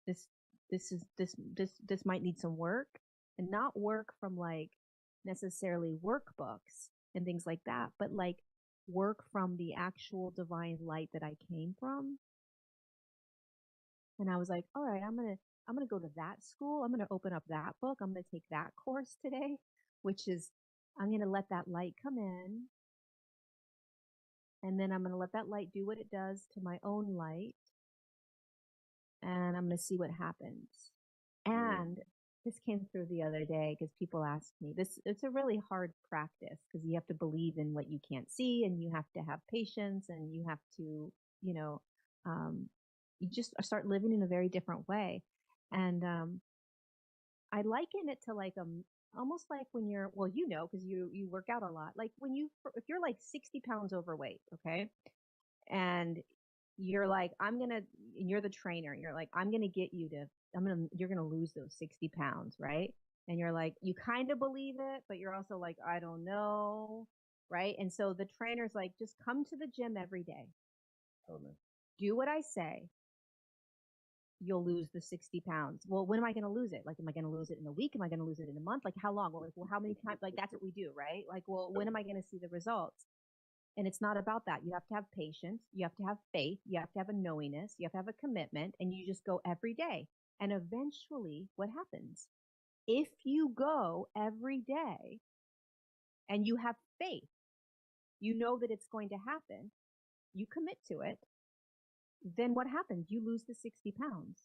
Speaker 2: this, this might need some work, and not work from like necessarily workbooks and things like that, but like work from the actual divine light that I came from. And I was like, all right, I'm going to go to that school. I'm going to open up that book. I'm going to take that course today, which is I'm going to let that light come in. And then I'm going to let that light do what it does to my own light. And I'm going to see what happens. And this came through the other day because people asked me this. It's a really hard practice because you have to believe in what you can't see, and you have to have patience, and you have to, you know, you just start living in a very different way. And I liken it to like almost like when you're, well, you know, because you work out a lot. Like when if you're like 60 pounds overweight, okay, and you're like, and you're the trainer. You're like, you're gonna lose those 60 pounds, right? And you're like, you kind of believe it, but you're also like, I don't know, right? And so the trainer's like, just come to the gym every day.
Speaker 1: Totally.
Speaker 2: Do what I say. You'll lose the 60 pounds. Well, when am I going to lose it? Like, am I going to lose it in a week? Am I going to lose it in a month? Like, how long? Well, how many times? Like, that's what we do, right? Like, well, when am I going to see the results? And it's not about that. You have to have patience. You have to have faith. You have to have a knowingness. You have to have a commitment. And you just go every day. And eventually, what happens? If you go every day and you have faith, you know that it's going to happen, you commit to it, then what happens? You lose the 60 pounds.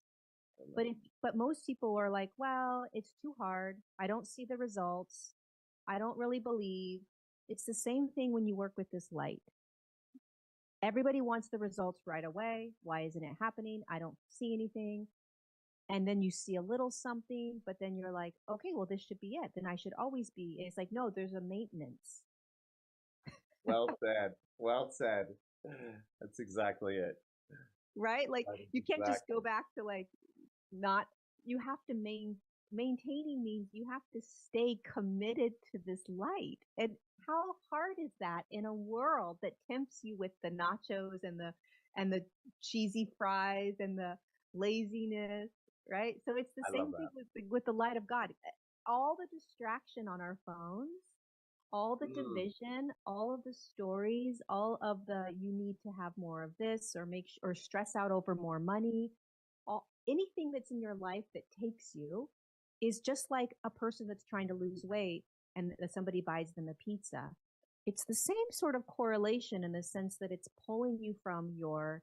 Speaker 2: But most people are like, well, it's too hard. I don't see the results. I don't really believe. It's the same thing when you work with this light. Everybody wants the results right away. Why isn't it happening? I don't see anything. And then you see a little something, but then you're like, okay, well, this should be it. Then I should always be. And it's like, no, there's a maintenance.
Speaker 1: Well said. Well said. That's exactly it.
Speaker 2: Right? Like you can't just
Speaker 1: Exactly.
Speaker 2: go back to like not, you have to maintaining means you have to stay committed to this light. And how hard is that in a world that tempts you with the nachos and the cheesy fries and the laziness, right? So it's the
Speaker 1: I love
Speaker 2: same thing
Speaker 1: that.
Speaker 2: with the light of God. All the distraction on our phones, all the division, all of the stories, all of the you need to have more of this or or stress out over more money, anything that's in your life that takes you is just like a person that's trying to lose weight and somebody buys them a pizza. It's the same sort of correlation in the sense that it's pulling you from your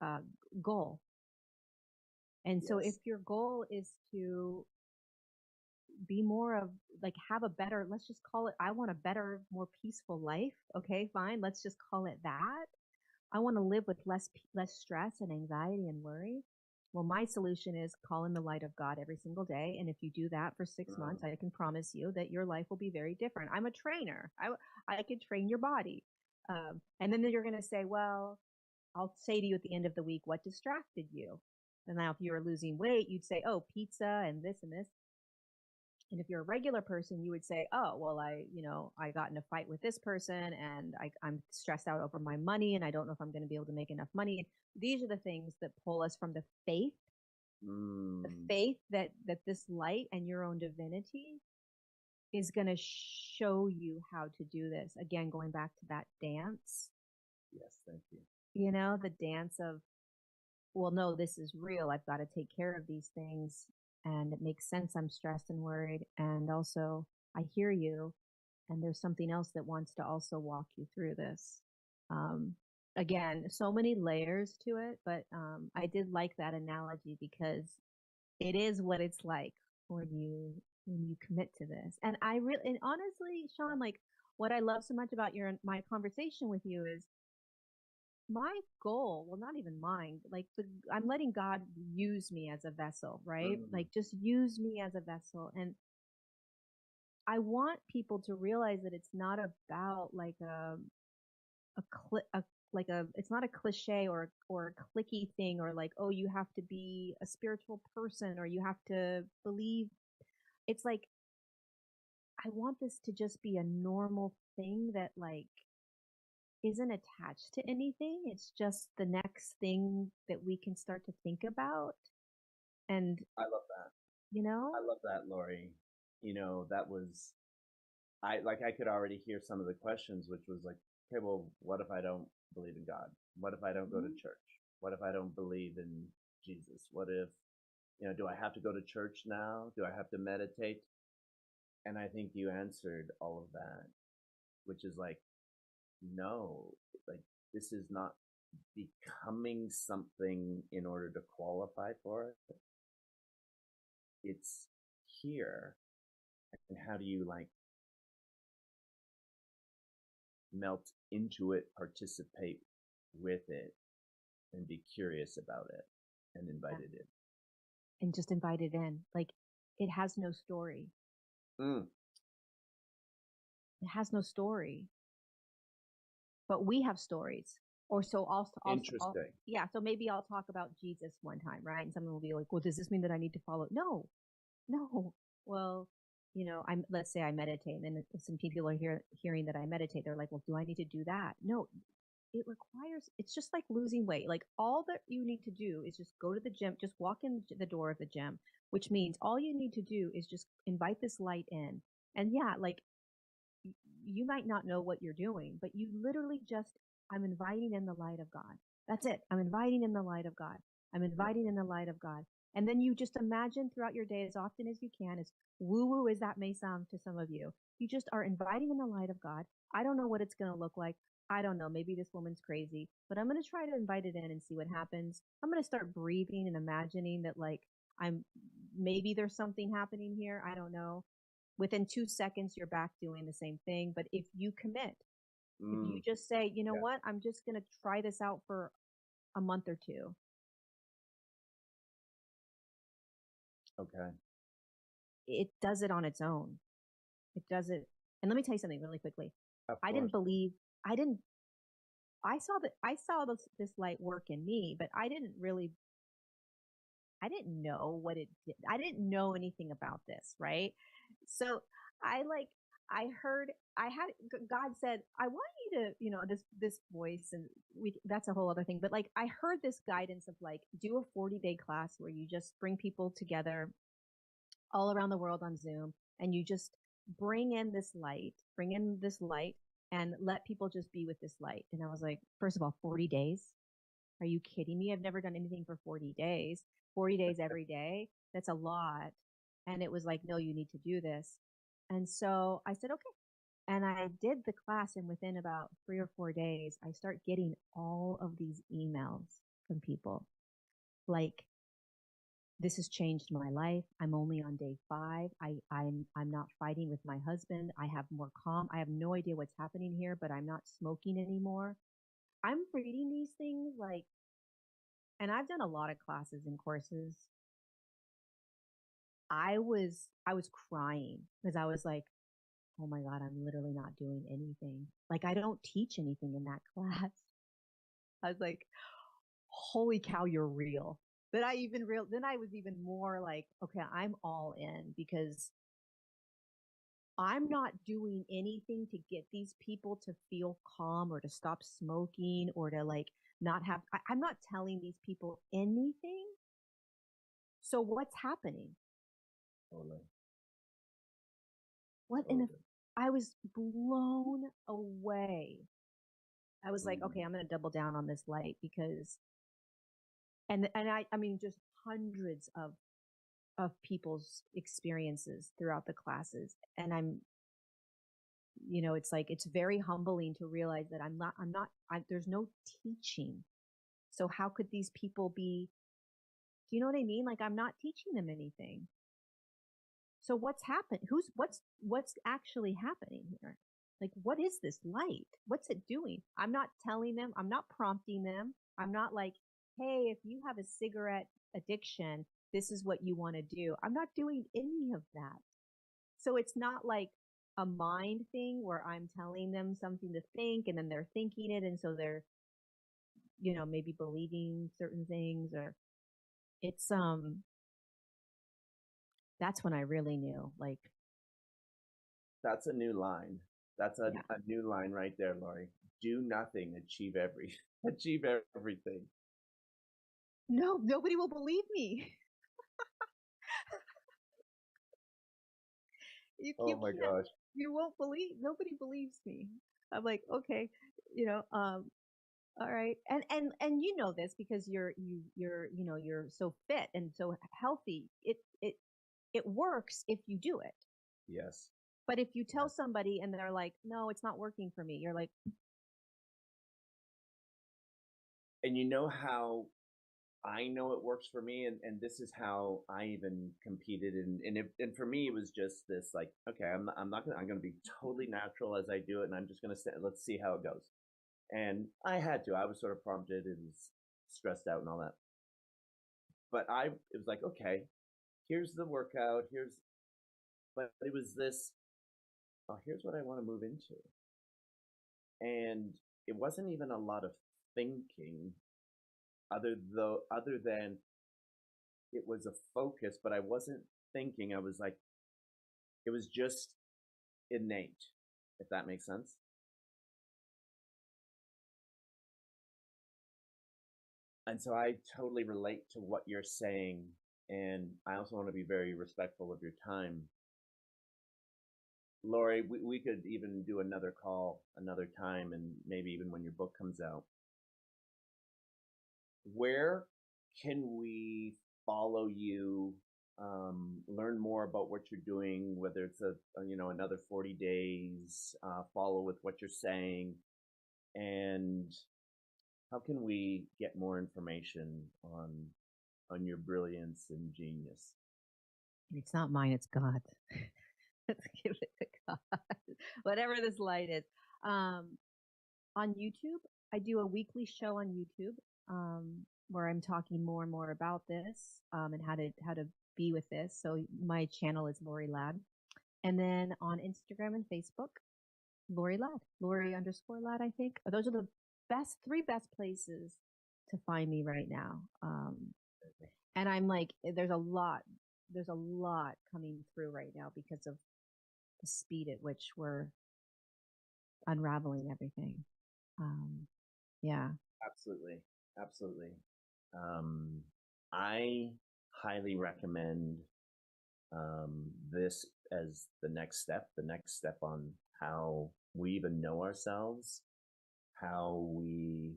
Speaker 2: uh, goal. And so if your goal is to be more of like have a better, let's just call it, I want a better, more peaceful life. Okay, fine. Let's just call it that. I want to live with less stress and anxiety and worry. Well, my solution is call in the light of God every single day. And if you do that for 6 months, I can promise you that your life will be very different. I'm a trainer. I could train your body. And then you're going to say, well, I'll say to you at the end of the week, what distracted you? And now if you were losing weight, you'd say, oh, pizza and this and this. And if you're a regular person, you would say, oh, well, I got in a fight with this person and I'm stressed out over my money and I don't know if I'm going to be able to make enough money. And these are the things that pull us from the faith that this light and your own divinity is going to show you how to do this. Again, going back to that dance.
Speaker 1: Yes, thank you.
Speaker 2: You know, the dance of, well, no, this is real. I've got to take care of these things. And it makes sense. I'm stressed and worried. And also, I hear you. And there's something else that wants to also walk you through this. Again, so many layers to it, but I did like that analogy because it is what it's like when you commit to this. And and honestly, Shawn, like what I love so much about my conversation with you is my goal, well, not even mine, like I'm letting God use me as a vessel, right? Like just use me as a vessel. And I want people to realize that it's not about like it's not a cliche or a clicky thing or like, oh, you have to be a spiritual person or you have to believe. It's like I want this to just be a normal thing that like isn't attached to anything. It's just the next thing that we can start to think about. And,
Speaker 1: I love that.
Speaker 2: you know,
Speaker 1: I love that, Lorie. That was I could already hear some of the questions, which was like, okay, well, what if I don't believe in God? What if I don't go to
Speaker 2: Mhm.
Speaker 1: church? What if I don't believe in Jesus? What if, do I have to go to church now? Do I have to meditate? And I think you answered all of that, which is like, no, like this is not becoming something in order to qualify for it. It's here. And how do you like melt into it, participate with it, and be curious about it and
Speaker 2: Yeah.
Speaker 1: invite it
Speaker 2: And just invite it in. Like it has no story.
Speaker 1: in?
Speaker 2: It has no story, but we have stories. Or so
Speaker 1: Interesting.
Speaker 2: yeah. So maybe I'll talk about Jesus one time, right? And someone will be like, well, does this mean that I need to follow? No, no. Well, let's say I meditate, and then if some people are hearing that I meditate, they're like, well, do I need to do that? No, it's just like losing weight. Like all that you need to do is just go to the gym, just walk in the door of the gym, which means all you need to do is just invite this light in. And yeah, like you might not know what you're doing, but you literally just, I'm inviting in the light of God. That's it. I'm inviting in the light of God. I'm inviting in the light of God. And then you just imagine throughout your day as often as you can, as woo woo as that may sound to some of you, you just are inviting in the light of God. I don't know what it's going to look like. I don't know. Maybe this woman's crazy, but I'm going to try to invite it in and see what happens. I'm going to start breathing and imagining that like maybe there's something happening here. I don't know. Within 2 seconds, you're back doing the same thing. But if you commit, if you
Speaker 1: Mm,
Speaker 2: just say, you know
Speaker 1: yeah.
Speaker 2: what, I'm just going to try this out for a month or two,
Speaker 1: Okay.
Speaker 2: it does it on its own. It does it. And let me tell you something really quickly.
Speaker 1: Of
Speaker 2: I didn't
Speaker 1: course.
Speaker 2: believe, I didn't, I saw this light work in me, but I didn't know what it did. I didn't know anything about this, right? So I like, I heard, I had, God said, I want you to, this voice, and that's a whole other thing. But like, I heard this guidance of like, do a 40-day class where you just bring people together all around the world on Zoom, and you just bring in this light and let people just be with this light. And I was like, first of all, 40 days. Are you kidding me? I've never done anything for 40 days. 40 days every day. That's a lot. And it was like, no, you need to do this. And so I said, okay. And I did the class, and within about 3 or 4 days, I start getting all of these emails from people like, this has changed my life. I'm only on day 5. I'm not fighting with my husband. I have more calm. I have no idea what's happening here, but I'm not smoking anymore. I'm reading these things like, and I've done a lot of classes and courses. I was crying because I was like, oh my God, I'm literally not doing anything. Like I don't teach anything in that class. I was like, holy cow, you're real. Then I was even more like, okay, I'm all in because I'm not doing anything to get these people to feel calm or to stop smoking or to like not have, I'm not telling these people anything. So what's happening?
Speaker 1: Totally.
Speaker 2: What in the,
Speaker 1: Totally.
Speaker 2: I was blown away. I was like,
Speaker 1: Mm,
Speaker 2: okay, I'm going to double down on this light because, and I mean, just hundreds of people's experiences throughout the classes. And it's like, it's very humbling to realize that there's no teaching. So how could these people be, do you know what I mean? Like, I'm not teaching them anything. So what's happened? What's actually happening here? Like, what is this light? What's it doing? I'm not telling them. I'm not prompting them. I'm not like, hey, if you have a cigarette addiction, this is what you want to do. I'm not doing any of that. So it's not like a mind thing where I'm telling them something to think and then they're thinking it. And so they're, maybe believing certain things, or it's, that's when I really knew, like,
Speaker 1: That's a new line. That's a,
Speaker 2: Yeah.
Speaker 1: a new line right there, Lorie. Do nothing, achieve achieve everything.
Speaker 2: No, nobody will believe me.
Speaker 1: Oh
Speaker 2: You
Speaker 1: my
Speaker 2: can't.
Speaker 1: gosh.
Speaker 2: You won't believe. Nobody believes me. I'm like, okay, you know, all right. And you know this because you're so fit and so healthy. It works if you do it.
Speaker 1: Yes.
Speaker 2: But if you tell
Speaker 1: Yes.
Speaker 2: somebody and they're like, no, it's not working for me, you're like,
Speaker 1: And you know how I know it works for me, and this is how I even competed, and for me it was just this like, okay, I'm gonna be totally natural as I do it, and I'm just gonna say, let's see how it goes. And I had to. I was sort of prompted and was stressed out and all that. But it was like, okay, here's the workout. But it was this. Oh, here's what I want to move into, and it wasn't even a lot of thinking, other than it was a focus, but I wasn't thinking. I was like, it was just innate, if that makes sense. And so I totally relate to what you're saying. And I also want to be very respectful of your time. Lorie, we could even do another call another time, and maybe even when your book comes out. Where can we follow you, learn more about what you're doing, whether it's another 40 days, follow with what you're saying, and how can we get more information on your brilliance and genius?
Speaker 2: it's not mine, it's God. Let's give it to God. Whatever this light is. On YouTube, I do a weekly show on YouTube where I'm talking more and more about this and how to be with this. So my channel is Lorie Ladd. And then on Instagram and Facebook, Lorie Ladd, Lorie_Ladd, I think. Those are the three best places to find me right now. And I'm like, there's a lot coming through right now because of the speed at which we're unraveling everything. Yeah.
Speaker 1: Absolutely. Absolutely. I highly recommend this as the next step on how we even know ourselves, how we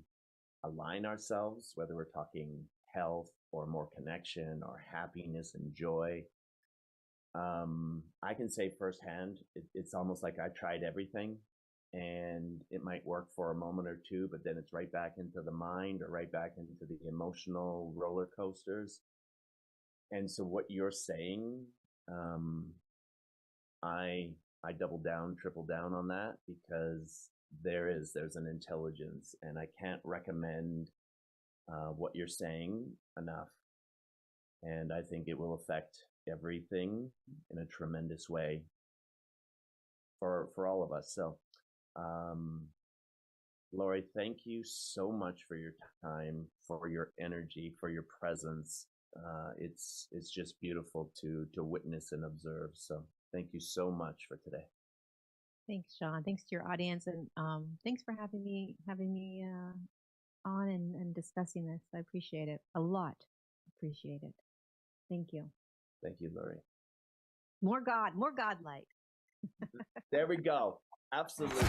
Speaker 1: align ourselves, whether we're talking health or more connection or happiness and joy. I can say firsthand, it's almost like I tried everything, and it might work for a moment or two, but then it's right back into the mind or right back into the emotional roller coasters. And so what you're saying, I double down, triple down on that, because there's an intelligence, and I can't recommend what you're saying enough. And I think it will affect everything in a tremendous way for all of us. So, Lorie, thank you so much for your time, for your energy, for your presence. It's just beautiful to witness and observe. So, thank you so much for today.
Speaker 2: Thanks, Shawn. Thanks to your audience, and thanks for having me on and discussing this. I appreciate it a lot. Appreciate it. Thank you.
Speaker 1: Thank you, Lorie.
Speaker 2: More God light.
Speaker 1: There we go. Absolutely.